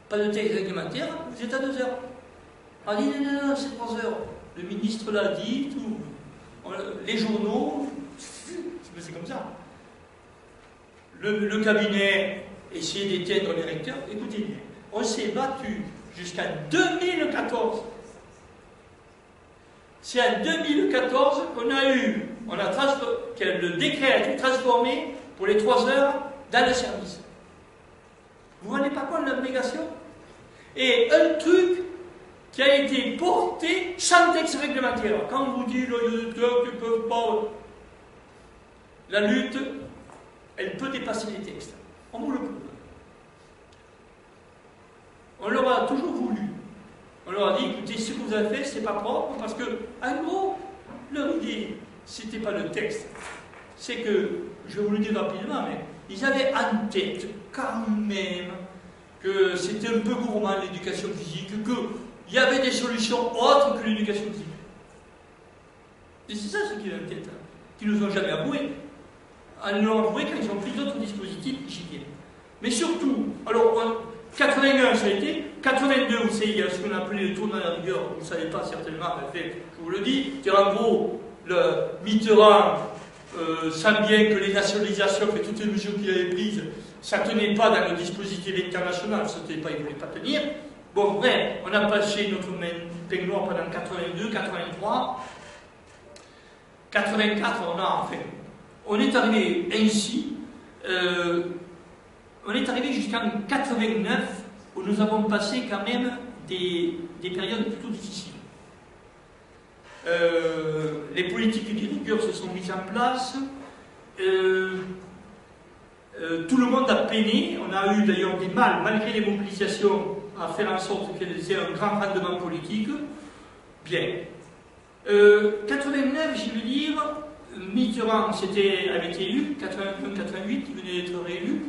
pas de texte réglementaire, vous êtes à 2 heures. On dit, non, c'est 3 heures. Le ministre l'a dit, tout. Les journaux, c'est comme ça. Le cabinet essayait d'éteindre les recteurs. Écoutez bien, on s'est battu jusqu'en 2014. C'est en 2014 qu'on a eu, que le décret a été transformé pour les 3 heures dans le service. Vous ne vous rendez pas compte de l'abnégation? Et un truc qui a été porté sans texte réglementaire. Quand on vous dit, les électeurs ne peuvent pas... La lutte, elle peut dépasser les textes. On vous le prouve. On leur a toujours voulu. On leur a dit, écoutez, ce que vous avez fait, c'est pas propre, parce que, en gros, leur idée, c'était pas le texte. C'est que, je vais vous le dire rapidement, mais ils avaient en tête, quand même, que c'était un peu gourmand l'éducation physique, qu'il y avait des solutions autres que l'éducation physique. Et c'est ça ce qu'ils avaient en tête, hein, qu'ils nous ont jamais avoué. Ils l'ont avoué quand ils ont pris d'autres dispositifs hygiéniques. Mais surtout, alors, 81, ça a été. 82, vous savez, il y a ce qu'on appelait le tournant à la rigueur. Vous ne savez pas certainement, mais je vous le dis. En gros, le Mitterrand sent bien que les nationalisations, que toutes les mesures qu'il avait prises, ça ne tenait pas dans le dispositif international, ça ne tenait pas, il ne voulait pas tenir. Bon, bref, on a passé notre peignoir pendant 82, 83. 84, on est arrivé ainsi. On est arrivé jusqu'en 89 où nous avons passé quand même des périodes plutôt difficiles. Les politiques de rigueur se sont mises en place. Tout le monde a peiné. On a eu d'ailleurs des mal, malgré les mobilisations, à faire en sorte qu'elles aient un grand rendement politique. Bien. 89, je veux dire, Mitterrand avait été élu, 81-88, il venait d'être réélu.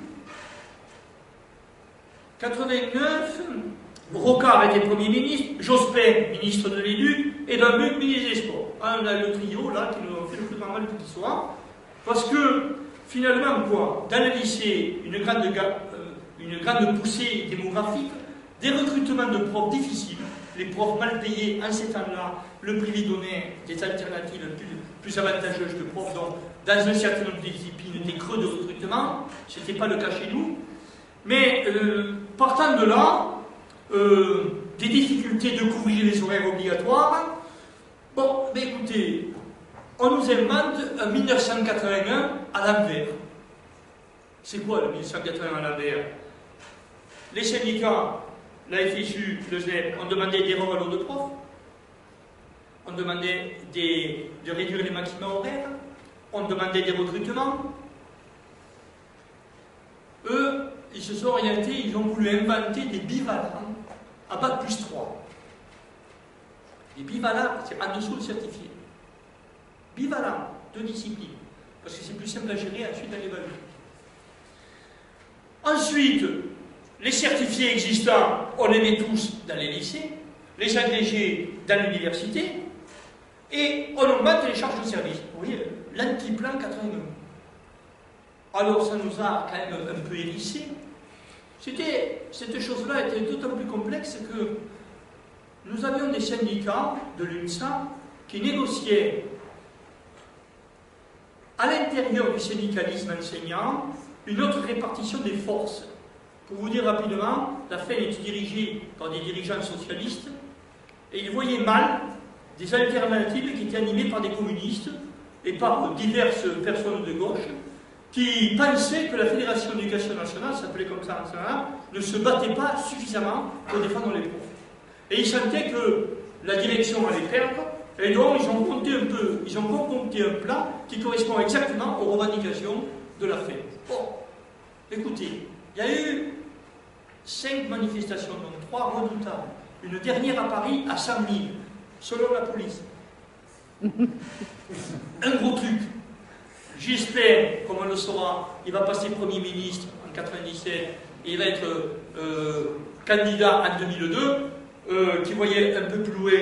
89, Rocard était Premier ministre, Jospin, ministre de l'Éduc, et Dambuc, ministre des Sports. On a le trio là qui nous a fait le plus normal de l'histoire. Parce que, finalement, quoi, dans le lycée, une grande poussée démographique, des recrutements de profs difficiles, les profs mal payés en ces temps-là, le privé donné des alternatives plus avantageuses de profs, donc dans un certain nombre de disciplines, des creux de recrutement, ce n'était pas le cas chez nous. Mais partant de là, des difficultés de couvrir les horaires obligatoires, bon, mais écoutez, on nous invente un 1981 à l'envers. C'est quoi le 1981 à l'envers? Les syndicats, la FSU, le ZEP, ont demandé des revalors de profs, on demandait de réduire les maximums horaires, on demandait des recrutements. Eux, ils se sont orientés, ils ont voulu inventer des bivalents à bac plus 3. Les bivalents, c'est en dessous de certifié. Bivalents, 2 disciplines, parce que c'est plus simple à gérer, ensuite à l'évaluer. Ensuite, les certifiés existants, on les met tous dans les lycées, les agrégés dans l'université, et on augmente les charges de service. Vous voyez, l'anti-plan 81. Alors ça nous a quand même un peu hérissé. Cette chose-là était d'autant plus complexe que nous avions des syndicats de l'UNSA qui négociaient à l'intérieur du syndicalisme enseignant une autre répartition des forces. Pour vous dire rapidement, la FEN était dirigée par des dirigeants socialistes et ils voyaient mal des alternatives qui étaient animées par des communistes et par diverses personnes de gauche qui pensaient que la Fédération d'éducation nationale, ça s'appelait comme ça en ce moment, ne se battait pas suffisamment pour défendre les profs. Et ils sentaient que la direction allait perdre, et donc ils ont concocté un plan qui correspond exactement aux revendications de la FED. Bon, écoutez, il y a eu 5 manifestations, donc 3 redoutables. Une dernière à Paris à 100 000, selon la police. Un gros truc. J'espère, comme on le saura, il va passer Premier ministre en 97, et il va être candidat en 2002, qui voyait un peu plus loin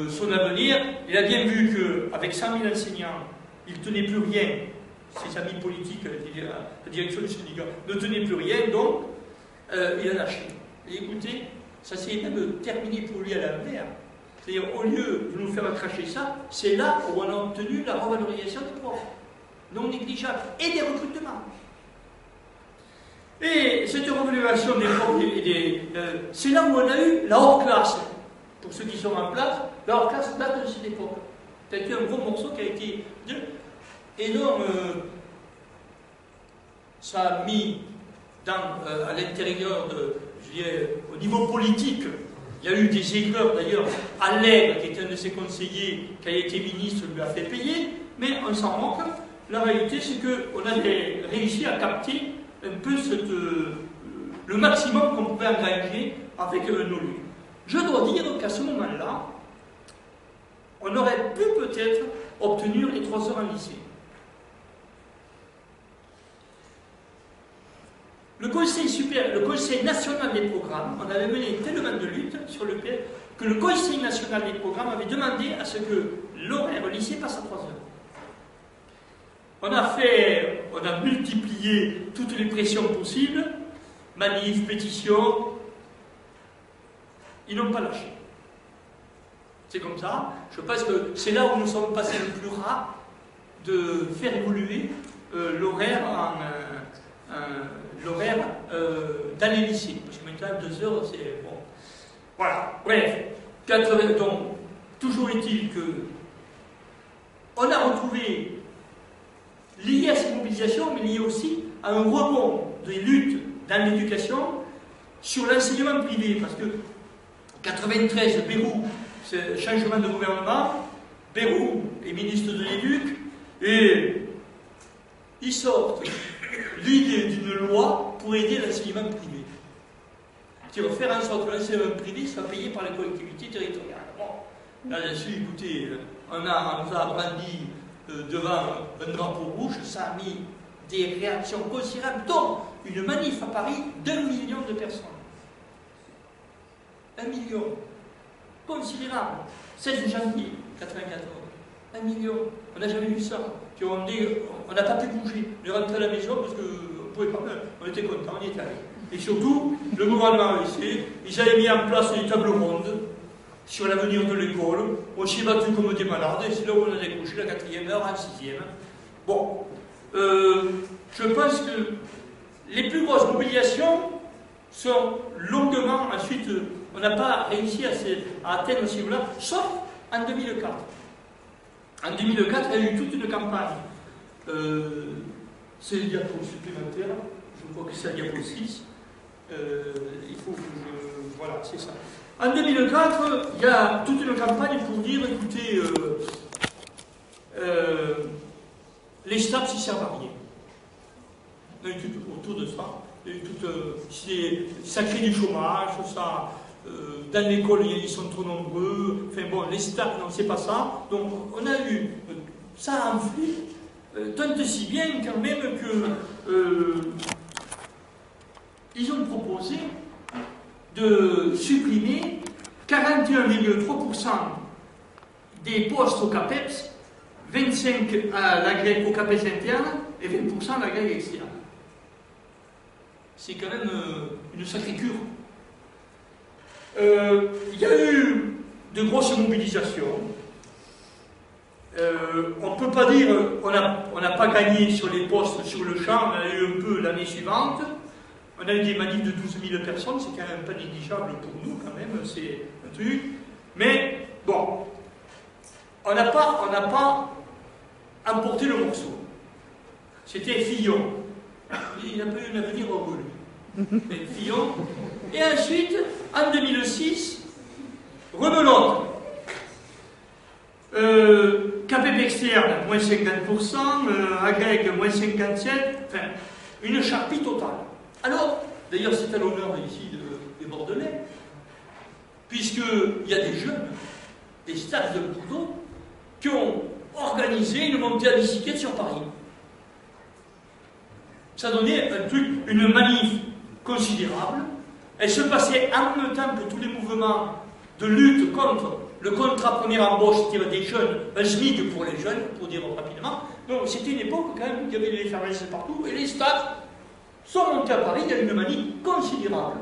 son avenir. Il a bien vu qu'avec 100 000 enseignants, il ne tenait plus rien. Ses amis politiques, la direction du syndicat, ne tenaient plus rien, donc il a lâché. Et écoutez, ça s'est même terminé pour lui à l'envers. C'est-à-dire, au lieu de nous faire cracher ça, c'est là où on a obtenu la revalorisation des profs, non négligeable, et des recrutements. Et cette revalorisation des profs, c'est là où on a eu la haute classe. Pour ceux qui sont en place, la haute classe date de cette époque. Ça a été un gros morceau qui a été... Et donc, ça a mis à l'intérieur au niveau politique, il y a eu des aigreurs d'ailleurs. Allègre, qui était un de ses conseillers, qui a été ministre, lui a fait payer, mais on s'en moque. La réalité, c'est qu'on a réussi à capter un peu le maximum qu'on pouvait engager avec nos luttes. Je dois dire qu'à ce moment-là, on aurait pu peut-être obtenir les 3 heures en lycée. Le Conseil national des programmes, on avait mené tellement de luttes sur le PS que le Conseil national des programmes avait demandé à ce que l'horaire au lycée passe à 3 heures. On a multiplié toutes les pressions possibles, manifs, pétitions, ils n'ont pas lâché. C'est comme ça. Je pense que c'est là où nous sommes passés le plus rare de faire évoluer l'horaire dans les lycées. Parce que maintenant, 2 heures, c'est bon. Voilà. Bref. Donc, toujours est-il que on a retrouvé, lié à ces mobilisations, mais lié aussi à un rebond des luttes dans l'éducation sur l'enseignement privé. Parce que 93, Bayrou, c'est changement de gouvernement, Bayrou est ministre de l'Éduc, et ils sortent l'idée d'une loi pour aider l'enseignement privé. C'est-à-dire faire en sorte que l'enseignement privé soit payé par les collectivités territoriales. Bon, là-dessus, écoutez, on nous a brandi devant un drapeau rouge, ça a mis des réactions considérables, dont une manif à Paris d'1 million de personnes. 1 million. Considérable. 16 janvier 94. 1 million. On n'a jamais vu ça. Puis on n'a pas pu bouger. On est rentré à la maison parce qu'on pouvait pas. On était contents, on y était allés. Et surtout, le gouvernement a laissé. Ils avaient mis en place des tables rondes sur l'avenir de l'école. On s'y est battu comme des malades. Et c'est là où on a décroché la 4e heure en 6e. Bon. Je pense que les plus grosses mobilisations sont longuement ensuite. On n'a pas réussi à atteindre ce niveau-là, sauf en 2004. En 2004, il y a eu toute une campagne. C'est le diapo supplémentaire, je crois que c'est la diapo 6. Il faut que je... Voilà, c'est ça. En 2004, il y a toute une campagne pour dire, écoutez, les STAPS, ils servent à rien. Il y a eu tout autour de ça. Il y a eu tout, ça crée du chômage, ça... dans l'école, ils sont trop nombreux. Enfin bon, les STAPS, non, c'est pas ça. Donc, on a eu ça enflé, tant si bien quand même que ils ont proposé de supprimer 41,3% des postes au CAPEX, 25% à l'AGREC au CAPEX interne et 20% à l'AGREC externe. C'est quand même une sacrée cure. Il y a eu de grosses mobilisations. On ne peut pas dire qu'on n'a pas gagné sur les postes sur le champ, on a eu un peu l'année suivante. On a eu des manifs de 12 000 personnes, c'est quand même pas négligeable pour nous, quand même, c'est un truc. Mais bon, on n'a pas emporté le morceau. C'était Fillon. Il n'a pas eu un avenir heureux, lui. Fillon. Et ensuite, en 2006, rebelote. KPP externe, moins 50%, agrég, moins 57%, enfin, une charpie totale. Alors, d'ailleurs, c'est à l'honneur ici des Bordelais, puisqu'il y a des jeunes, des staffs de Bordeaux, qui ont organisé une montée à bicyclette sur Paris. Ça donnait un truc, une manif considérable. Elle se passait en même temps que tous les mouvements de lutte contre le contrat première embauche, c'est-à-dire des jeunes, un SMIC pour les jeunes, pour dire rapidement. Donc c'était une époque quand même où il y avait des effervescences partout, et les stades sont montés à Paris, il y a une manie considérable,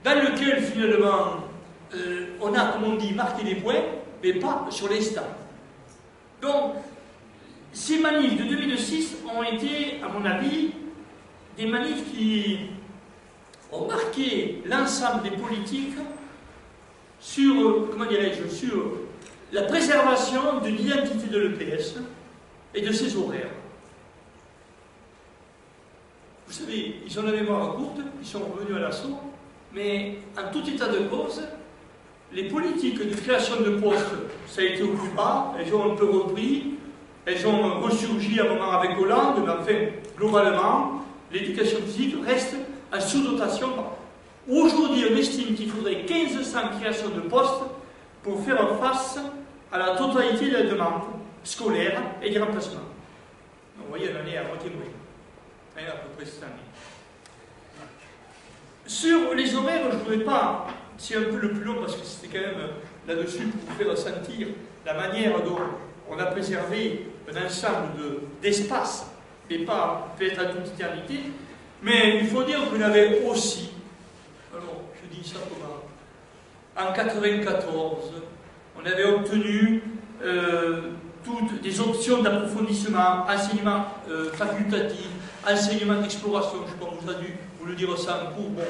dans lequel finalement on a, comme on dit, marqué des points, mais pas sur les stades. Donc, ces manifs de 2006 ont été, à mon avis, des manifs qui ont marqué l'ensemble des politiques sur, comment dirais-je, sur la préservation de l'identité de l'EPS et de ses horaires. Vous savez, ils ont la mémoire courte, ils sont revenus à l'assaut, mais en tout état de cause, les politiques de création de postes, ça a été au plus bas, elles ont un peu repris, elles ont ressurgi à un moment avec Hollande, mais enfin, globalement, l'éducation physique reste en sous-dotation. Aujourd'hui, on estime qu'il faudrait 1500 créations de postes pour faire face à la totalité de la demande scolaire et des remplacements. Donc, vous voyez, on en est à moitié moins. On est à peu près cette année. Sur les horaires, je ne voudrais pas, c'est un peu le plus long parce que c'était quand même là-dessus pour vous faire ressentir la manière dont on a préservé un ensemble d'espaces, mais pas peut-être à toute éternité. Mais il faut dire qu'on avait aussi, alors je dis ça comment, en 1994, on avait obtenu toutes des options d'approfondissement, enseignement facultatif, enseignement d'exploration, je ne sais pas, vous avez dû vous le dire ça en cours. Bon.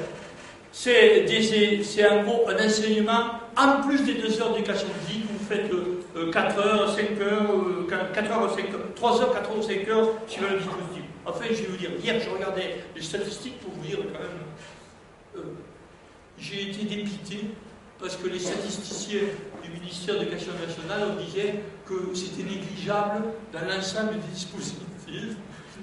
C'est en gros un enseignement, en plus des 2 heures d'éducation physique, vous faites 4 heures, 5 heures, 4 heures, 5 heures, 3 heures, 4 heures, 5 heures, suivant le dispositif. Enfin, je vais vous dire, hier je regardais les statistiques pour vous dire quand même, j'ai été dépité parce que les statisticiens du ministère de l'Éducation nationale disaient que c'était négligeable dans l'ensemble des dispositifs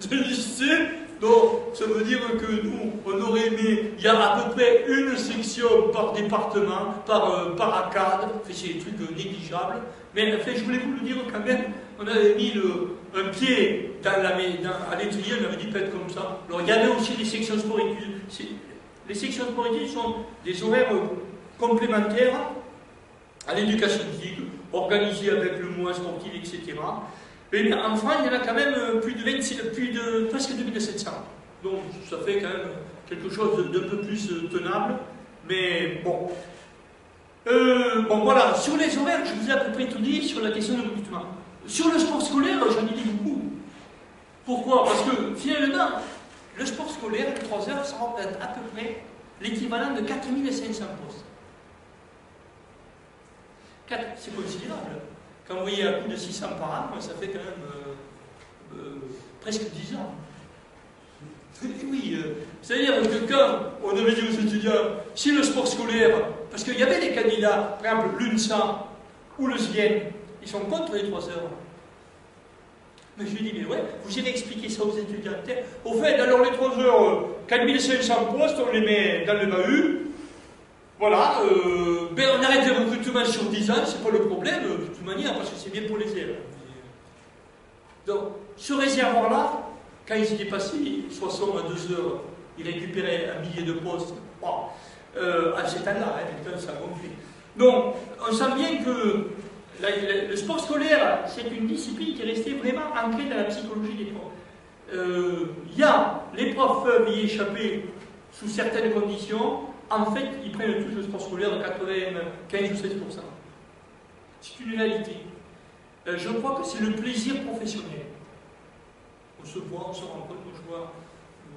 de lycée. Donc, ça veut dire que nous, on aurait aimé, il y a à peu près une section par département, par ACAD, c'est des trucs négligeables, mais enfin, je voulais vous le dire quand même, on avait mis un pied à l'étrier, on avait dit peut-être comme ça. Alors, il y avait aussi des sections sport-études. Les sections sport-études sont des horaires complémentaires à l'éducation physique, organisées avec le mois sportif, etc. Et en France, il y en a quand même presque 2700. Donc ça fait quand même quelque chose d'un peu plus tenable. Mais bon. Bon voilà, sur les horaires, je vous ai à peu près tout dit sur la question du recrutement. Sur le sport scolaire, j'en ai dit beaucoup. Pourquoi? Parce que finalement, le sport scolaire, les 3 heures, ça représente à peu près l'équivalent de 4500 postes. C'est considérable. Quand vous voyez un coût de 600 par an, ça fait quand même presque 10 ans. Oui, c'est-à-dire que quand on avait dit aux étudiants, si le sport scolaire, parce qu'il y avait des candidats, par exemple l'UNSA ou le SVIEN, ils sont contre les 3 heures. Mais je lui dis, mais ouais, vous irez expliquer ça aux étudiants. Au fait, alors les 3 heures, 4500 postes, on les met dans le bahut. Voilà, ben on arrête les recrutements sur 10 ans, c'est pas le problème, de toute manière, parce que c'est bien pour les élèves. Donc, ce réservoir-là, quand ils étaient passés 60 à 2 heures, ils récupéraient 1 millier de postes. Bon, à cet an-là, maintenant ça a gonflé. Donc, on sent bien que le sport scolaire, c'est une discipline qui est restée vraiment ancrée dans la psychologie des profs. Les profs peuvent y échapper sous certaines conditions. En fait, ils prennent tous le sport scolaire de 95 ou 16%. C'est une réalité. Je crois que c'est le plaisir professionnel. On se voit, on se rencontre, moi je vois,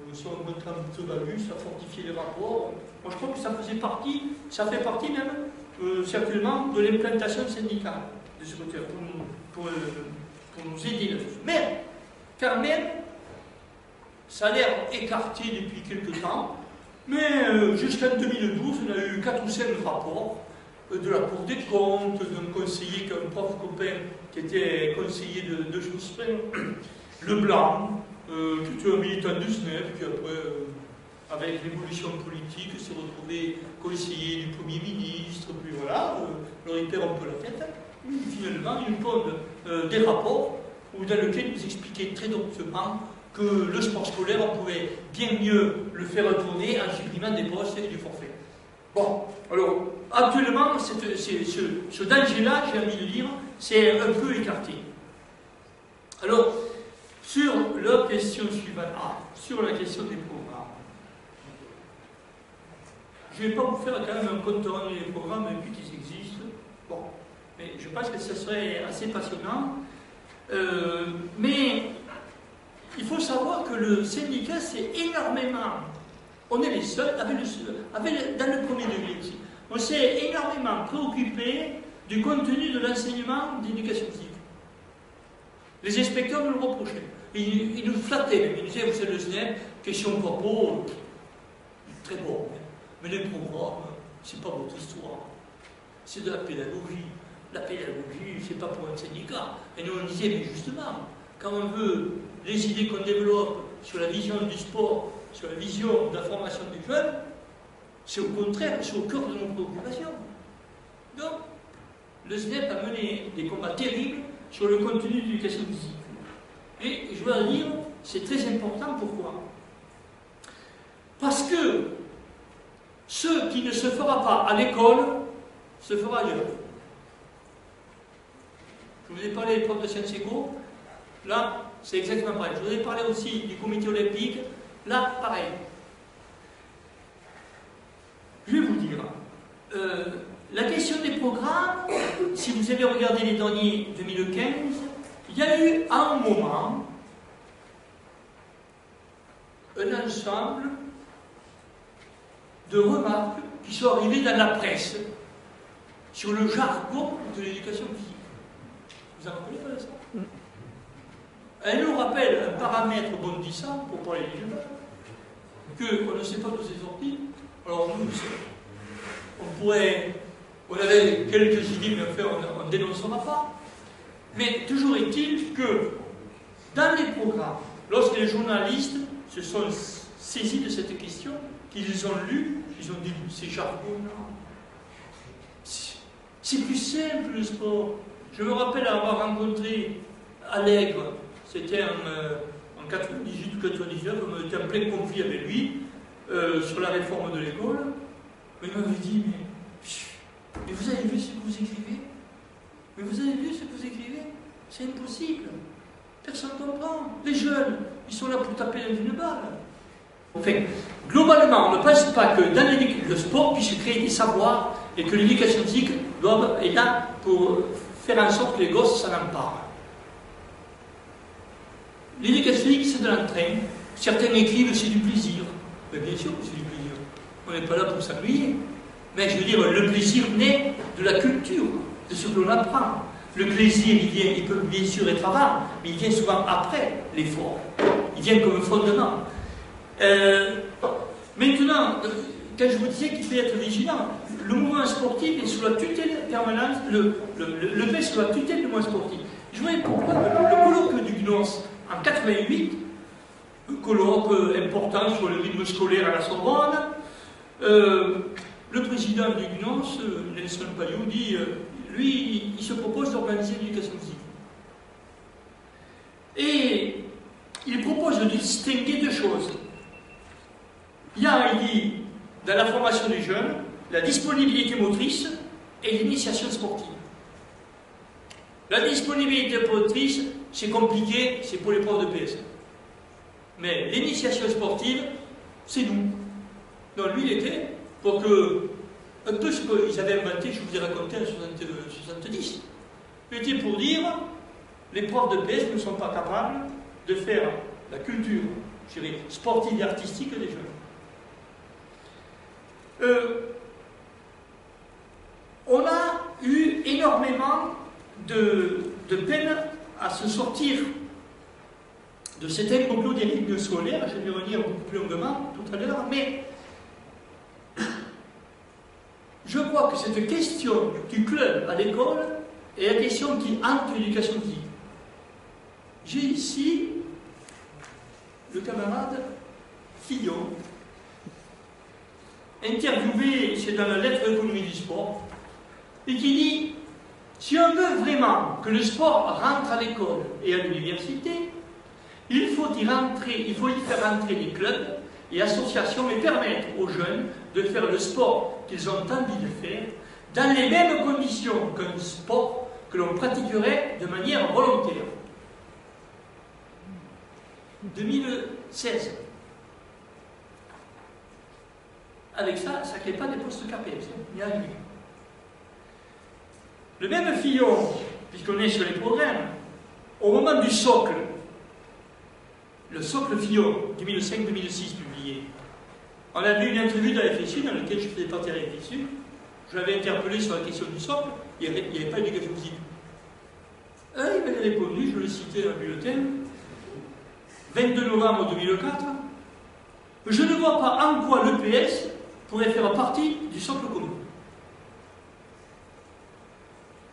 on se rencontre un petit peu bahut, ça fortifie les rapports. Moi je crois que ça fait partie même, certainement, de l'implantation syndicale de ce côté pour nous aider là-dessus. Mais, quand même, ça a l'air écarté depuis quelques temps. Mais jusqu'en 2012, on a eu 4 ou 5 rapports de la Cour des comptes, d'un conseiller, un prof copain qui était conseiller de Jospin, Leblanc, qui était un militant du SNEF, qui après, avec l'évolution politique, s'est retrouvé conseiller du Premier ministre, puis voilà, alors il perd un peu la tête. Finalement, il nous pose des rapports dans lesquels nous expliquait très doctement que le sport scolaire, on pouvait bien mieux le faire tourner en supprimant des postes et du forfait. Bon, alors, actuellement, ce danger-là, j'ai envie de dire, c'est un peu écarté. Alors, sur la question suivante, sur la question des programmes, je ne vais pas vous faire quand même un compte rendu des programmes depuis qu'ils existent. Bon, mais je pense que ce serait assez passionnant. Mais il faut savoir que le syndicat, c'est énormément, on est les seuls, dans le premier degré aussi, on s'est énormément préoccupé du contenu de l'enseignement d'éducation physique. Les inspecteurs nous le reprochaient. Ils nous flattaient, ils nous disaient, vous savez, le SNEP, question corpo, très bon, mais les programmes, c'est pas votre histoire, c'est de la pédagogie. La pédagogie, c'est pas pour un syndicat. Et nous on disait, mais justement, quand on veut les idées qu'on développe sur la vision du sport, sur la vision de la formation des jeunes, c'est au contraire, c'est au cœur de nos préoccupations. Donc, le SNEP a mené des combats terribles sur le contenu de l'éducation physique. Et je dois dire, c'est très important, pourquoi? Parce que ce qui ne se fera pas à l'école, se fera ailleurs. Je vous ai parlé des profs de sciences éco, là, c'est exactement pareil. Je vous ai parlé aussi du comité olympique, là, pareil. Je vais vous dire, la question des programmes, si vous avez regardé les derniers 2015, il y a eu à un moment un ensemble de remarques qui sont arrivées dans la presse sur le jargon de l'éducation physique. Vous en rappelez pas de ça? Elle nous rappelle un paramètre bondissant, pour parler des jeunes, qu'on ne sait pas d'où c'est sorti. Alors nous, on avait quelques idées, mais enfin, on ne dénoncera pas. Mais toujours est-il que, dans les programmes, lorsque les journalistes se sont saisis de cette question, qu'ils ont lu, ils ont dit, c'est jargonnant. C'est plus simple le sport. Je me rappelle avoir rencontré Allègre, c'était en 98 ou 99, on était en plein conflit avec lui sur la réforme de l'école. Mais il m'avait dit, mais vous avez vu ce que vous écrivez? Mais vous avez vu ce que vous écrivez? C'est impossible. Personne ne comprend. Les jeunes, ils sont là pour taper dans une balle. Enfin, globalement, on ne pense pas que dans le sport puisse créer des savoirs et que l'éducation physique est là pour faire en sorte que les gosses s'en emparent. L'éducation physique, c'est de l'entrain. Certains écrivent c'est du plaisir. Mais bien sûr que c'est du plaisir. On n'est pas là pour s'ennuyer. Mais je veux dire, le plaisir naît de la culture, de ce que l'on apprend. Le plaisir, il peut bien sûr être avant, mais il vient souvent après l'effort. Il vient comme un fondement. Maintenant, quand je vous disais qu'il fallait être vigilant, le mouvement sportif est sous la tutelle permanente, le fait sous la tutelle du mouvement sportif. Je voyais pourquoi le colloque du GNOS en 88, un colloque important sur le rythme scolaire à la Sorbonne, le président du GNOS, Nelson Payou, dit, lui, il se propose d'organiser l'éducation physique. Et il propose de distinguer deux choses. Il y a, il dit, dans la formation des jeunes, la disponibilité motrice et l'initiation sportive. La disponibilité motrice, c'est compliqué, c'est pour les profs de PS. Mais l'initiation sportive, c'est nous. Donc lui, il était pour que, un peu ce qu'ils avaient inventé, je vous ai raconté en 70. Il était pour dire, les profs de PS ne sont pas capables de faire la culture, je dirais, sportive et artistique des jeunes. On a eu énormément de peine à se sortir de cet imbroglio des rythmes scolaires. Je vais revenir beaucoup plus longuement tout à l'heure, mais je crois que cette question du club à l'école est la question qui hante l'éducation physique. J'ai ici le camarade Fillon, interviewé, c'est dans la lettre d'économie du sport, et qui dit, si on veut vraiment que le sport rentre à l'école et à l'université, Il faut y faire rentrer les clubs et associations et permettre aux jeunes de faire le sport qu'ils ont envie de faire dans les mêmes conditions qu'un sport que l'on pratiquerait de manière volontaire. 2016. Avec ça, ça ne crée pas des postes KPS, il y a rien. Le même Fillon, puisqu'on est sur les programmes, au moment du socle, le socle Fillon, 2005-2006 publié, on a vu une interview de la FSU dans laquelle je faisais partie de la FSU. Je l'avais interpellé sur la question du socle, il n'y avait pas d'éducation physique. Il m'avait répondu, je le citais dans le bulletin, 22 novembre 2004, je ne vois pas en quoi l'EPS pourrait faire partie du socle commun.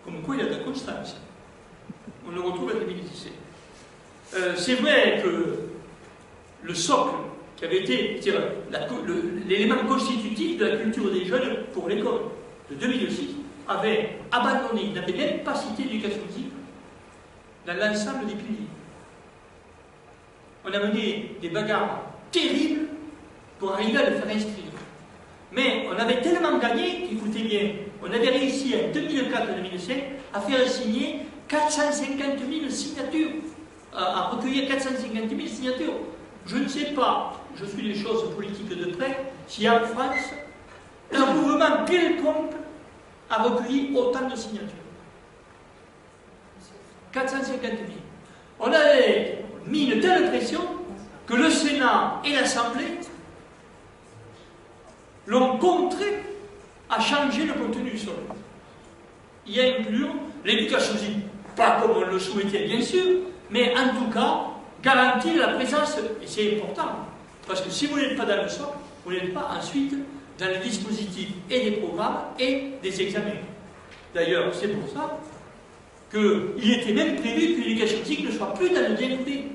Comme quoi il y a de la constance. On le retrouve en 2017. C'est vrai que le socle, qui avait été l'élément constitutif de la culture des jeunes pour l'école de 2006, avait abandonné, n'avait même pas cité l'éducation physique dans l'ensemble des piliers. On a mené des bagarres terribles pour arriver à le faire inscrire. Mais on avait tellement gagné, écoutez bien, on avait réussi en 2004-2005 à faire signer 450 000 signatures, à recueillir 450 000 signatures. Je ne sais pas, je suis les choses politiques de près, si en France, un mouvement quelconque a recueilli autant de signatures. 450 000. On avait mis une telle pression que le Sénat et l'Assemblée l'ont contré à changer le contenu du socle. Y inclure l'éducation physique, pas comme on le souhaitait bien sûr, mais en tout cas garantir la présence, et c'est important, parce que si vous n'êtes pas dans le socle, vous n'êtes pas ensuite dans les dispositifs et des programmes et des examens. D'ailleurs, c'est pour ça qu'il était même prévu que l'éducation physique ne soit plus dans le DNP.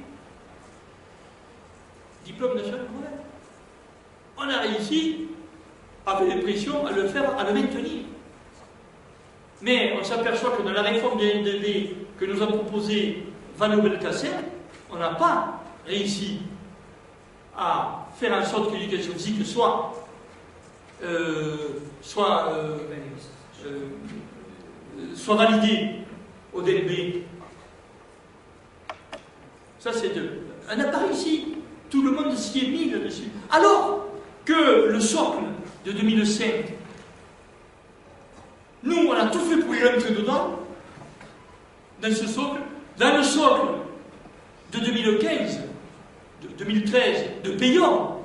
Diplôme national brevet. On a réussi, avec des pressions, à le faire, à le maintenir. Mais on s'aperçoit que dans la réforme des NDV que nous a proposée Van Belkacem, on n'a pas réussi à faire en sorte que l'éducation physique soit validée au DNB. Ça, c'est deux. On n'a pas réussi. Tout le monde s'y est mis là-dessus. Alors que le socle de 2005, nous, on a tout fait pour y rentrer dedans, dans ce socle. Dans le socle de 2015, de 2013, de Payon,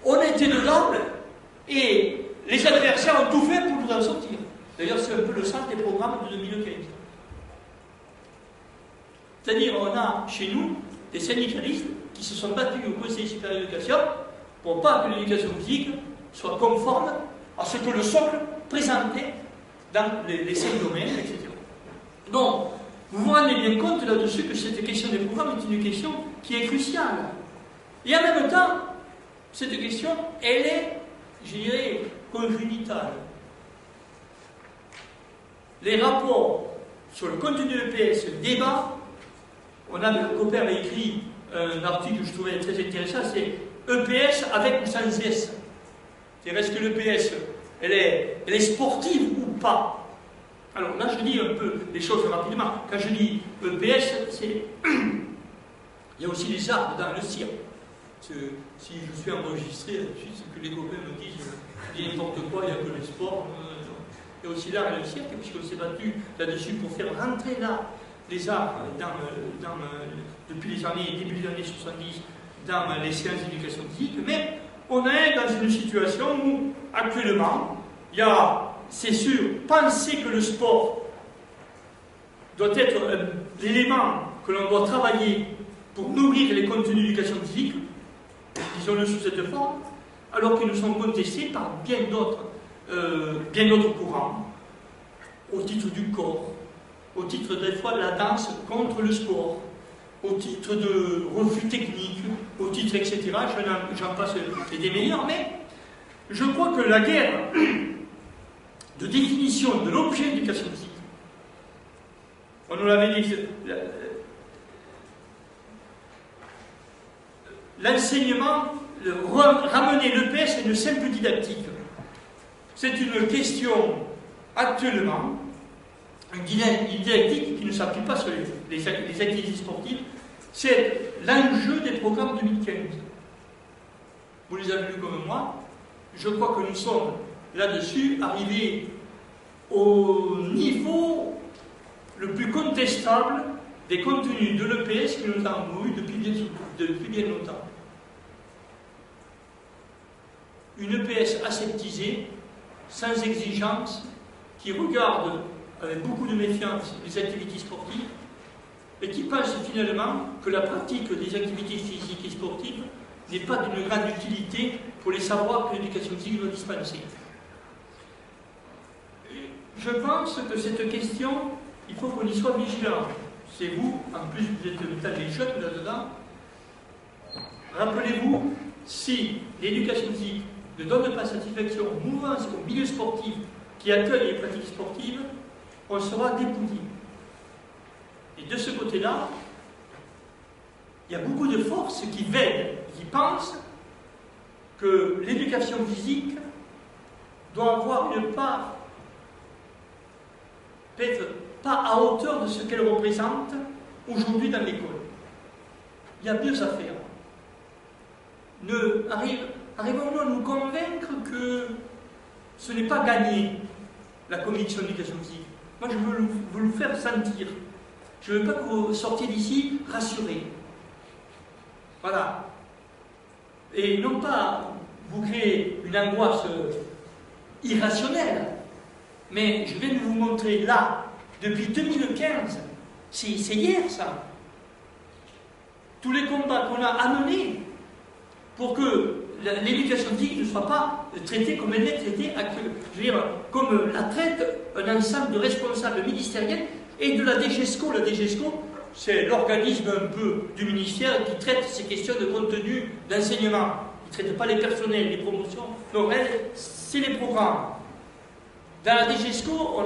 on était dedans et les adversaires ont tout fait pour nous en sortir. D'ailleurs, c'est un peu le sens des programmes de 2015. C'est-à-dire, on a chez nous des syndicalistes qui se sont battus au Conseil supérieur d'éducation pour pas que l'éducation physique soit conforme à ce que le socle présentait dans les 5 domaines, etc. Donc, vous vous rendez bien compte là-dessus que cette question des programmes est une question qui est cruciale. Et en même temps, cette question, elle est, je dirais, congénitale. Les rapports sur le contenu de l'EPS, le débat, le copain avait écrit un article que je trouvais très intéressant, c'est EPS avec ou sans S. C'est-à-dire, est-ce que l'EPS, elle est sportive ou pas? Alors là, je dis un peu les choses rapidement. Quand je dis EPS, c'est... Il y a aussi les arts dans le cirque. Si je suis enregistré là-dessus, c'est que les copains me disent n'importe quoi, il n'y a que le sport. Il y a aussi l'art et le cirque, puisqu'on s'est battu là-dessus pour faire rentrer là les arts depuis les début des années 70 dans les séances d'éducation physique, mais on est dans une situation où actuellement il y a, c'est sûr, penser que le sport doit être l'élément que l'on doit travailler pour nourrir les contenus d'éducation physique, disons-le sous cette forme, alors qu'ils nous sont contestés par bien d'autres courants, au titre du corps, au titre des fois de la danse contre le sport, au titre de refus technique, au titre etc. J'en passe des meilleurs, mais je crois que la guerre de définition de l'objet d'éducation physique, on nous l'avait dit, l'enseignement, ramener l'EPS à une simple didactique. C'est une question actuellement, une didactique qui ne s'appuie pas sur les activités sportives, c'est l'enjeu des programmes 2015. Vous les avez vus comme moi, je crois que nous sommes là-dessus arrivés au niveau le plus contestable des contenus de l'EPS que nous avons eu depuis bien longtemps. Une EPS aseptisée, sans exigence, qui regarde avec beaucoup de méfiance les activités sportives et qui pense finalement que la pratique des activités physiques et sportives n'est pas d'une grande utilité pour les savoirs que l'éducation physique doit dispenser. Je pense que cette question, il faut qu'on y soit vigilant. C'est vous, en plus vous êtes les jeunes là-dedans. Rappelez-vous, si l'éducation physique ne donne pas satisfaction aux mouvances, au milieu sportif qui accueille les pratiques sportives, on sera dépouillé. Et de ce côté-là, il y a beaucoup de forces qui veillent, qui pensent que l'éducation physique doit avoir une part, peut-être pas à hauteur de ce qu'elle représente aujourd'hui dans l'école. Il y a mieux à faire. Arrivons-nous à nous convaincre que ce n'est pas gagné, la conviction de l'éducation physique. Moi, je veux vous le faire sentir. Je ne veux pas que vous sortiez d'ici rassurés. Voilà. Et non pas vous créer une angoisse irrationnelle, mais je viens de vous montrer là, depuis 2015, c'est hier ça, tous les combats qu'on a amenés pour que l'éducation physique ne soit pas traitée comme elle est traitée actuellement. Je veux dire, comme la traite un ensemble de responsables ministériels et de la DGESCO. La DGESCO, c'est l'organisme un peu du ministère qui traite ces questions de contenu d'enseignement. Il ne traite pas les personnels, les promotions. Donc, c'est les programmes. Dans la DGESCO,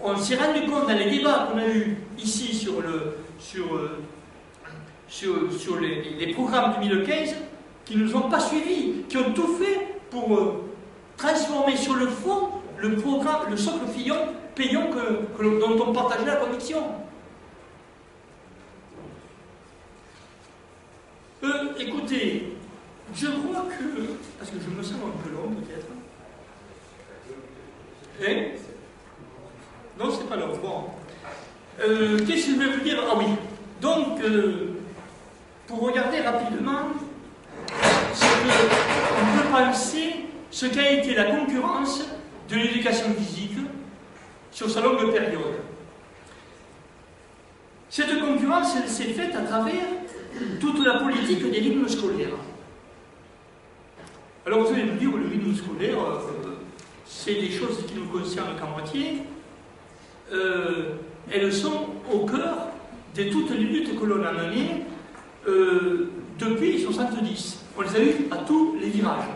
on s'est rendu compte dans les débats qu'on a eus ici sur les programmes 2015 qui ne nous ont pas suivis, qui ont tout fait pour transformer sur le fond le programme, le socle payant dont on partageait la conviction. Écoutez, je crois que, parce que je me sens un peu long peut-être. Hein? Non, c'est pas long. Bon. Qu'est-ce que je vais vous dire? Ah oui. Donc, pour regarder rapidement, on peut penser ce qu'a été la concurrence de l'éducation physique sur sa longue période. Cette concurrence, elle s'est faite à travers toute la politique des rythmes scolaires. Alors vous allez me dire, le rythme scolaire, c'est des choses qui ne nous concernent qu'à moitié. Elles sont au cœur de toutes les luttes que l'on a menées depuis 70. On les a eues à tous les virages.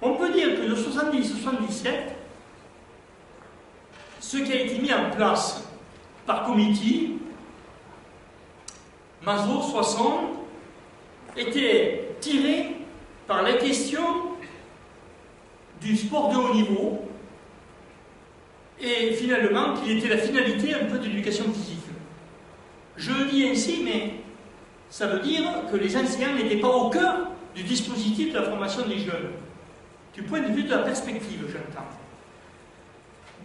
On peut dire que de 70-77, ce qui a été mis en place par comité, Mazot, Soissons, était tiré par la question du sport de haut niveau et finalement qu'il était la finalité un peu de l'éducation physique. Je le dis ainsi, mais ça veut dire que les enseignants n'étaient pas au cœur du dispositif de la formation des jeunes. Du point de vue de la perspective, j'entends.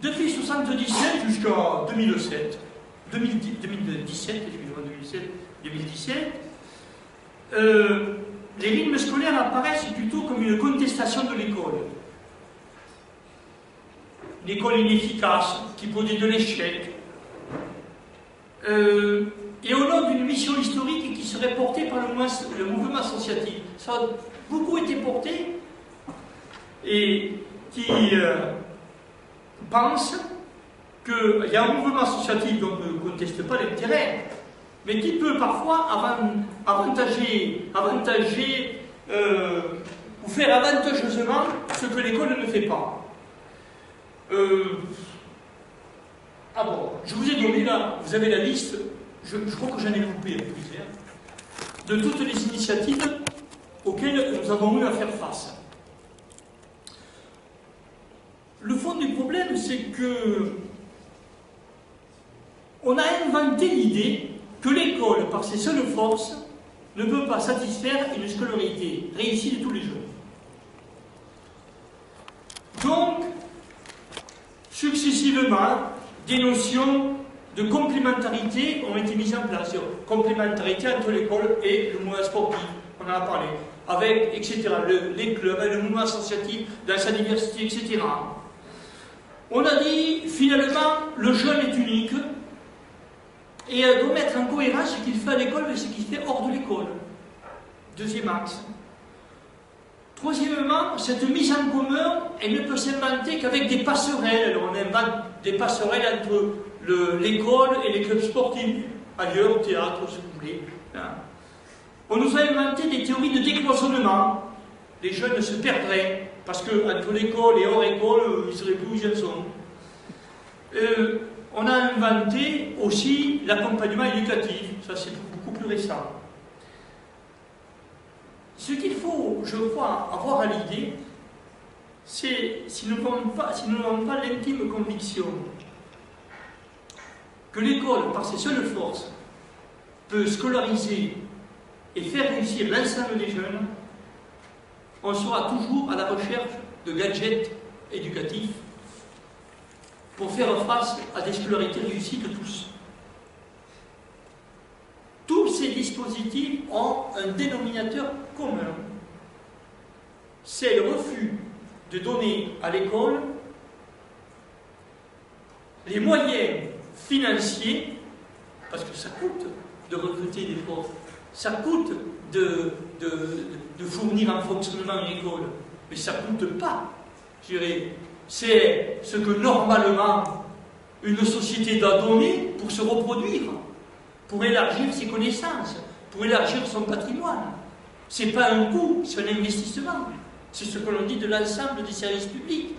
Depuis 1977 jusqu'en 2017, les rythmes scolaires apparaissent plutôt comme une contestation de l'école. Une école inefficace, qui produit de l'échec. Et au nom d'une mission historique qui serait portée par le mouvement associatif. Ça a beaucoup été porté et qui pense qu'il y a un mouvement associatif dont on ne conteste pas l'intérêt, mais qui peut parfois avantager ou faire avantageusement ce que l'école ne fait pas. Ah bon, je vous ai donné là, vous avez la liste, je crois que j'en ai coupé en plus. de toutes les initiatives auxquelles nous avons eu à faire face. Le fond du problème, c'est que on a inventé l'idée que l'école, par ses seules forces, ne peut pas satisfaire une scolarité réussie de tous les jeunes. Donc, successivement, des notions de complémentarité ont été mises en place. Complémentarité entre l'école et le mouvement sportif, on en a parlé, avec, etc., les clubs, le mouvement associatif dans sa diversité, etc. On a dit, finalement, le jeune est unique et doit mettre en cohérence ce qu'il fait à l'école et ce qu'il fait hors de l'école. Deuxième axe. Troisièmement, cette mise en commun, elle ne peut s'inventer qu'avec des passerelles. Alors on invente des passerelles entre l'école et les clubs sportifs, ailleurs, au théâtre, ce que vous voulez. On nous a inventé des théories de décloisonnement. Les jeunes se perdraient, parce qu'entre l'école et hors école, ils ne sauraient plus où ils sont. On a inventé aussi l'accompagnement éducatif. Ça, c'est beaucoup plus récent. Ce qu'il faut, je crois, avoir à l'idée, c'est, si nous n'avons pas l'intime conviction que l'école, par ses seules forces, peut scolariser et faire réussir l'ensemble des jeunes, on sera toujours à la recherche de gadgets éducatifs pour faire face à des scolarités réussies de tous. Tous ces dispositifs ont un dénominateur commun. C'est le refus de donner à l'école les moyens financiers, parce que ça coûte de recruter des profs, ça coûte de fournir un fonctionnement une école, mais ça ne coûte pas, je dirais. C'est ce que normalement une société doit donner pour se reproduire, pour élargir ses connaissances, pour élargir son patrimoine. Ce n'est pas un coût, c'est un investissement. C'est ce que l'on dit de l'ensemble des services publics.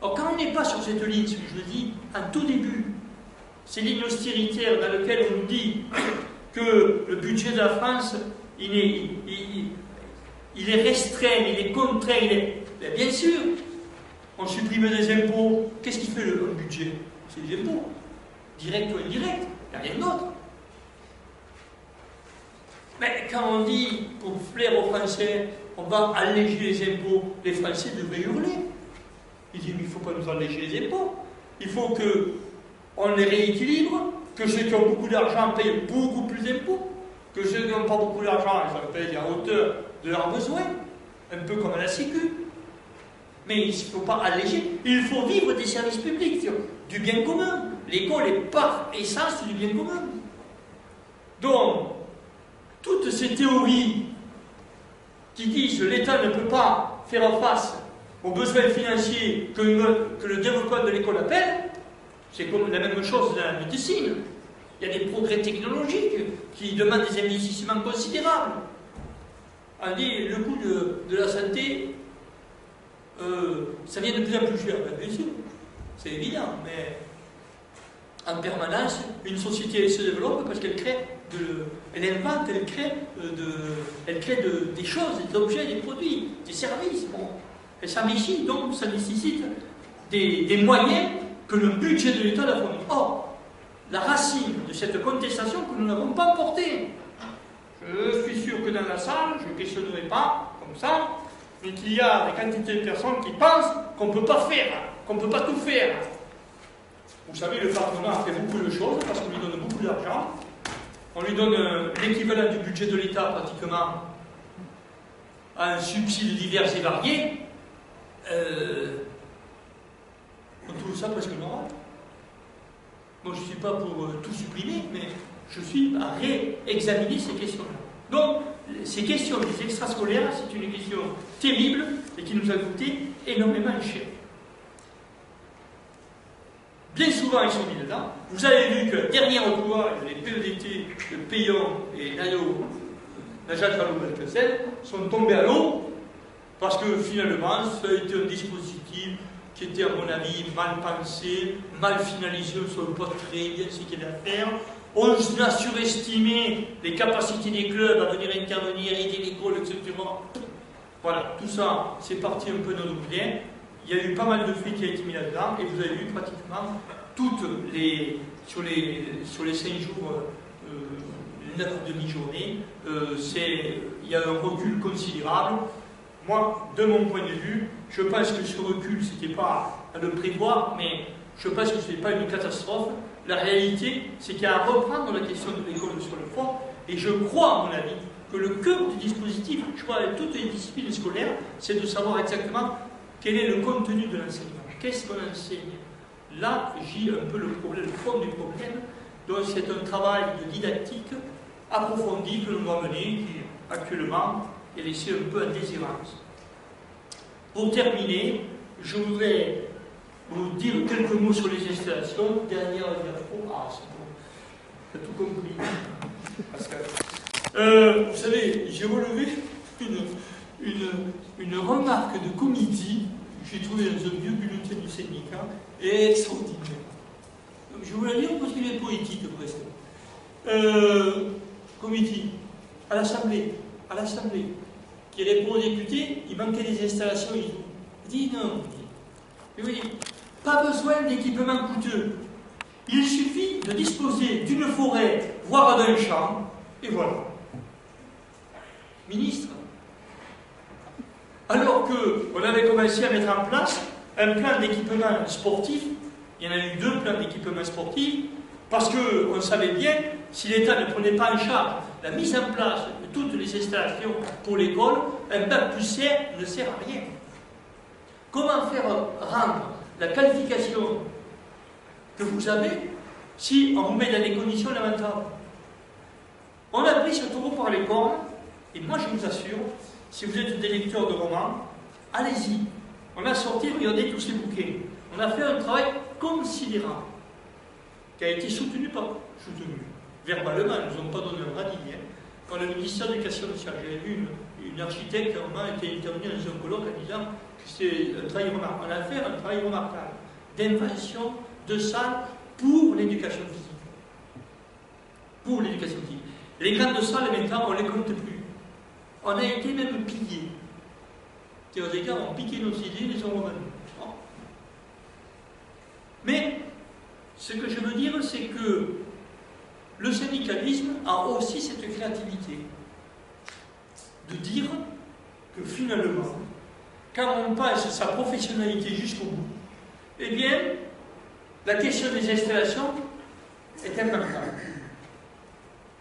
Alors quand on n'est pas sur cette ligne, ce que je dis en tout début, ces lignes austéritaires dans lesquelles on nous dit que le budget de la France, il est restreint, il est contraint, bien sûr, on supprime des impôts. Qu'est-ce qui fait un budget? C'est des impôts, directs ou indirects, il n'y a rien d'autre. Mais quand on dit, pour plaire aux Français, on va alléger les impôts, les Français devraient hurler. Ils disent, mais il ne faut pas nous alléger les impôts. Il faut qu'on les rééquilibre, que ceux qui ont beaucoup d'argent payent beaucoup plus d'impôts, que ceux qui n'ont pas beaucoup d'argent, ils payent à hauteur de leurs besoins, un peu comme à la Sécu. Mais il ne faut pas alléger. Il faut vivre des services publics, du bien commun. L'école est par essence du bien commun. Donc, toutes ces théories qui disent que l'État ne peut pas faire face aux besoins financiers que le développement de l'école appelle, c'est comme la même chose dans la médecine. Il y a des progrès technologiques qui demandent des investissements considérables. On dit le coût de la santé, ça vient de plus en plus cher, bien sûr, c'est évident, mais en permanence, une société se développe parce qu'elle crée, elle invente, elle crée des choses, des objets, des produits, des services. Bon. Elle s'enrichit, donc ça nécessite des moyens que le budget de l'État doit fournir. Or, la racine de cette contestation que nous n'avons pas portée, je suis sûr que dans la salle, je ne questionnerai pas comme ça, mais qu'il y a des quantités de personnes qui pensent qu'on ne peut pas faire, qu'on ne peut pas tout faire. Vous savez, le Parlement a fait beaucoup de choses parce qu'on lui donne beaucoup d'argent. On lui donne l'équivalent du budget de l'État pratiquement à un subside divers et variés. On trouve ça presque normal. Moi, je ne suis pas pour tout supprimer, mais je suis à réexaminer ces questions-là. Donc, ces questions des extrascolaires, c'est une question terrible et qui nous a coûté énormément cher. Bien souvent, ils sont mis dedans. Vous avez vu que, dernier recours, les PEDT, le Payon et Nayo, Najat Vallaud-Belkacem, sont tombés à l'eau parce que finalement, ça a été un dispositif qui était, à mon avis, mal pensé, mal finalisé, on ne savait pas très bien ce qu'il y avait à faire. On a surestimé les capacités des clubs à venir intervenir, aider l'école, etc. Voilà, tout ça, c'est parti un peu de nos bien. Il y a eu pas mal de fruits qui ont été mis là-dedans, et vous avez vu pratiquement sur les 5 jours, 9 demi-journées, il y a un recul considérable. Moi, de mon point de vue, je pense que ce recul, c'était pas à le prévoir, mais je pense que ce n'est pas une catastrophe. La réalité, c'est qu'il y a à reprendre la question de l'école sur le fond, et je crois, à mon avis, que le cœur du dispositif, je crois, avec toutes les disciplines scolaires, c'est de savoir exactement quel est le contenu de l'enseignement. Qu'est-ce qu'on enseigne? Là, j'ai un peu le fond du problème. Donc, c'est un travail de didactique approfondi que l'on doit mener, qui actuellement est laissé un peu en déshérence. Pour terminer, je voudrais vous dire quelques mots sur les installations. Dernière diapo. Ah, c'est bon. Tu as tout compris. Pascal. Vous savez, j'ai relevé une remarque de Comiti que j'ai trouvée dans un vieux bulletin du syndicat extraordinaire. Donc, je vous la lire parce qu'il est poétique presque. Comiti, à l'Assemblée, qui répond aux députés, il manquait des installations. Il dit non. Il dit, pas besoin d'équipements coûteux. Il suffit de disposer d'une forêt, voire d'un champ, et voilà. Ministre, alors qu'on avait commencé à mettre en place un plan d'équipement sportif, il y en a eu 2 plans d'équipement sportif, parce qu'on savait bien, si l'État ne prenait pas en charge la mise en place de toutes les installations pour l'école, un bac plus C ne sert à rien. Comment faire rendre la qualification que vous avez si on vous met dans des conditions lamentables? On a pris ce taureau par les cornes, et moi je vous assure, si vous êtes des lecteurs de romans, allez-y. On a sorti, regardez tous ces bouquets. On a fait un travail considérable, qui a été soutenu verbalement, ils ne nous ont pas donné un radis, par le ministère de l'Éducation nationale. J'avais vu une architecte qui a été intervenue dans un colloque en disant que c'était un travail remarquable. On a fait un travail remarquable d'invention de salles pour l'éducation physique. Pour l'éducation physique. Les grandes salles, maintenant, on ne les compte plus. On a été même pillés. Aux égards, on piqué nos idées, les ont revenus. Mais, ce que je veux dire, c'est que le syndicalisme a aussi cette créativité de dire que finalement, quand on passe sa professionnalité jusqu'au bout, eh bien, la question des installations est importante.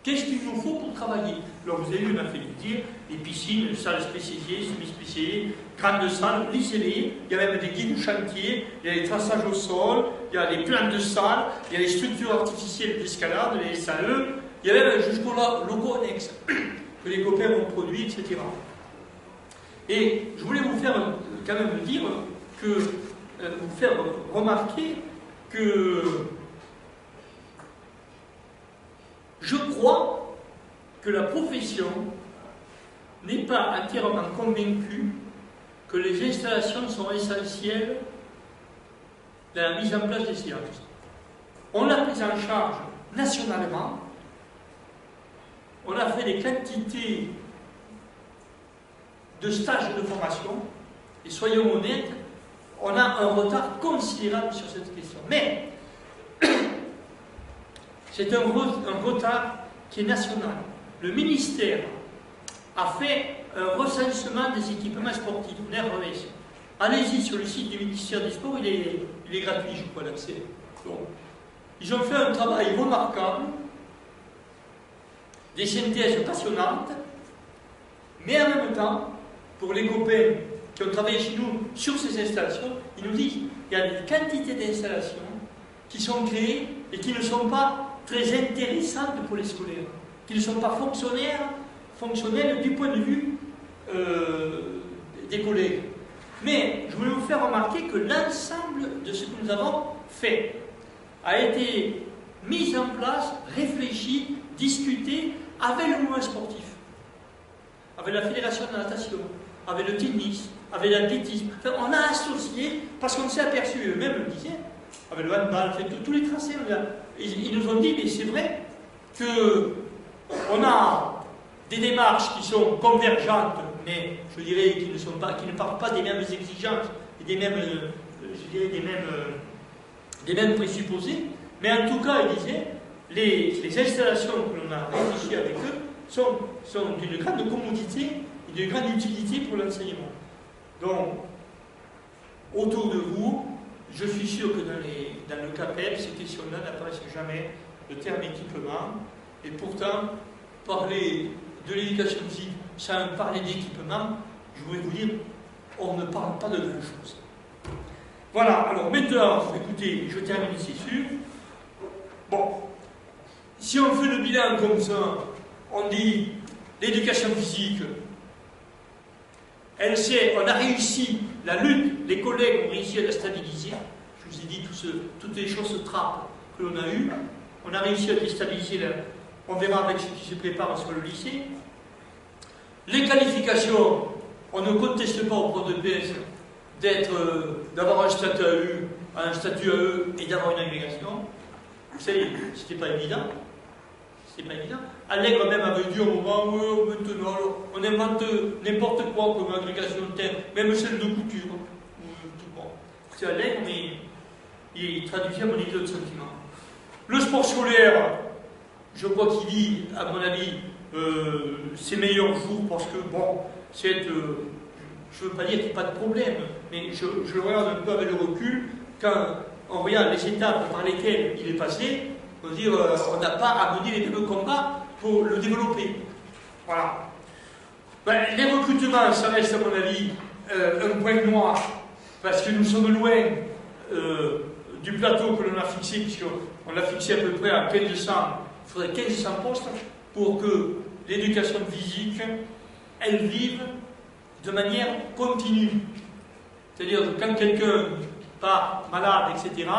Qu'est-ce qu'il nous faut pour travailler? Alors vous avez vu, on a fait dire, les piscines, les salles spécialisées, semi-spécialisées, grandes salles, lycées, il y a même des guides de chantier, il y a les traçages au sol, il y a les plans de salles, il y a les structures artificielles d'escalade, les SAE, il y a même jusqu'au logo annexe que les copains ont produit, etc. Et je voulais vous faire quand même dire que, vous faire remarquer que je crois que la profession n'est pas entièrement convaincue que les installations sont essentielles dans la mise en place des séances. On l'a prise en charge nationalement, on a fait des quantités de stages de formation, et soyons honnêtes, on a un retard considérable sur cette question. Mais c'est un retard qui est national. Le ministère a fait un recensement des équipements sportifs, RES. Allez-y sur le site du ministère des Sports, il est gratuit, je crois, l'accès. Bon. Ils ont fait un travail remarquable, des synthèses passionnantes, mais en même temps, pour les copains qui ont travaillé chez nous sur ces installations, ils nous disent qu'il y a une quantité d'installations qui sont créées et qui ne sont pas très intéressantes pour les scolaires, qui ne sont pas fonctionnelles du point de vue des collègues. Mais je voulais vous faire remarquer que l'ensemble de ce que nous avons fait a été mis en place, réfléchi, discuté avec le mouvement sportif, avec la fédération de natation, avec le tennis, avec l'athlétisme. Enfin, on a associé, parce qu'on s'est aperçu, eux-mêmes le disaient, avec le handball, tous les tracés, ils nous ont dit, mais c'est vrai, qu'on a des démarches qui sont convergentes, mais je dirais qui ne partent pas des mêmes exigences et des mêmes, je dirais des mêmes présupposés, mais en tout cas, il disait, les installations que l'on a réfléchies avec eux sont d'une grande commodité et d'une grande utilité pour l'enseignement. Donc, autour de vous, je suis sûr que dans le CAPEB, ces questions-là n'apparaissent jamais, le terme équipement, et pourtant, parler de l'éducation physique sans parler d'équipement, je voudrais vous dire, on ne parle pas de grand-chose. Voilà, alors maintenant, écoutez, je termine ici sur. Bon, si on fait le bilan comme ça, on dit l'éducation physique, on a réussi la lutte, les collègues ont réussi à la stabiliser. Je vous ai dit toutes les choses trappes que l'on a eues. On a réussi à déstabiliser, on verra avec ce qui se prépare sur le lycée. Les qualifications, on ne conteste pas au prof de PS d'avoir un statut à eux et d'avoir une agrégation. Vous savez, c'était pas évident. C'est pas évident. Allègre même avait dit au moment où maintenant on invente n'importe quoi comme agrégation de terre, même celle de couture. Bon. C'est Allègre, mais il traduisait mon idée de sentiment. Le sport scolaire, je crois qu'il vit, à mon avis, ses meilleurs jours parce que, bon, je ne veux pas dire qu'il n'y a pas de problème, mais je le regarde un peu avec le recul, quand on regarde les étapes par lesquelles il est passé, on va dire, on n'a pas à mener les mêmes combats pour le développer. Voilà. Ben, les recrutements, ça reste à mon avis un point noir, parce que nous sommes loin du plateau que l'on a fixé, puisqu'on l'a fixé à peu près à 1500, il faudrait 1500 postes pour que l'éducation physique, elle vive de manière continue. C'est-à-dire que quand quelqu'un part malade, etc.,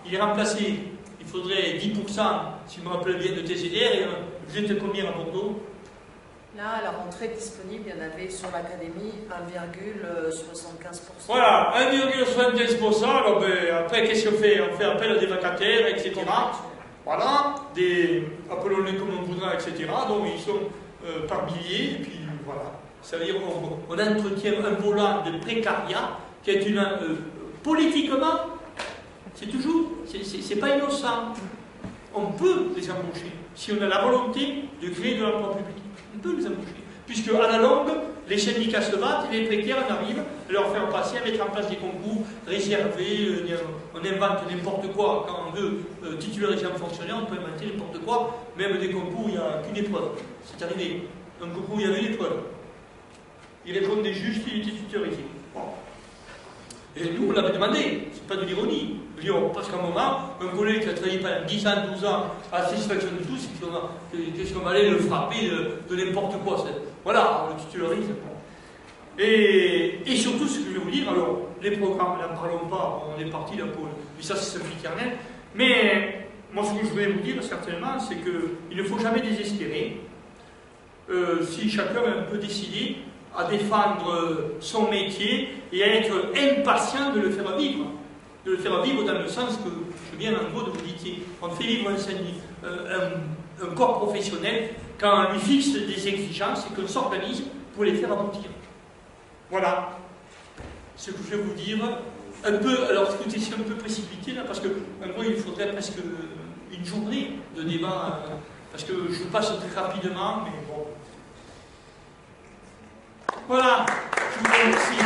il est remplacé. Il faudrait 10%, si je me rappelle bien, de TCDR, et vous êtes combien à Bordeaux? Là, à la rentrée disponible, il y en avait sur l'académie 1,75%. Voilà, 1,75%. Alors, ben, après, qu'est-ce qu'on fait? On fait appel à des vacataires, etc. Voilà, appelons-les comme on voudra, etc. Donc, ils sont par milliers, et puis voilà. Ça veut dire qu'on entretient un volant de précariat qui est politiquement, c'est pas innocent. On peut les embaucher si on a la volonté de créer de l'emploi public. On peut les embaucher. Puisque à la longue, les syndicats se battent et les précaires en arrivent à leur faire passer, à mettre en place des concours réservés, on invente n'importe quoi. Quand on veut titulariser un fonctionnaire, on peut inventer n'importe quoi, même des concours, il n'y a qu'une épreuve. C'est arrivé. Un concours, il y avait une épreuve. Il répondait juste, il était titularisé. Bon. Et nous, on l'avait demandé, c'est pas de l'ironie. Parce qu'à un moment, un collègue qui a travaillé pendant 10 ans, 12 ans, à la satisfaction de tous, qu'est-ce qu'on allait le frapper de n'importe quoi. Voilà, on le titularise. Et surtout, ce que je vais vous dire, alors, les programmes, n'en parlons pas, on est parti là pour. Mais ça, c'est sempiternel. Mais moi, ce que je voulais vous dire, certainement, c'est qu'il ne faut jamais désespérer. Si chacun est un peu décidé à défendre son métier et à être impatient de le faire vivre. De le faire vivre dans le sens que je viens en gros de vous dire, on fait vivre un corps professionnel quand on lui fixe des exigences et qu'on s'organise pour les faire aboutir. Voilà ce que je vais vous dire. Un peu, alors écoutez, c'est un peu précipité là, parce que en gros il faudrait presque une journée de débat, parce que je passe très rapidement, mais bon. Voilà, je vous remercie.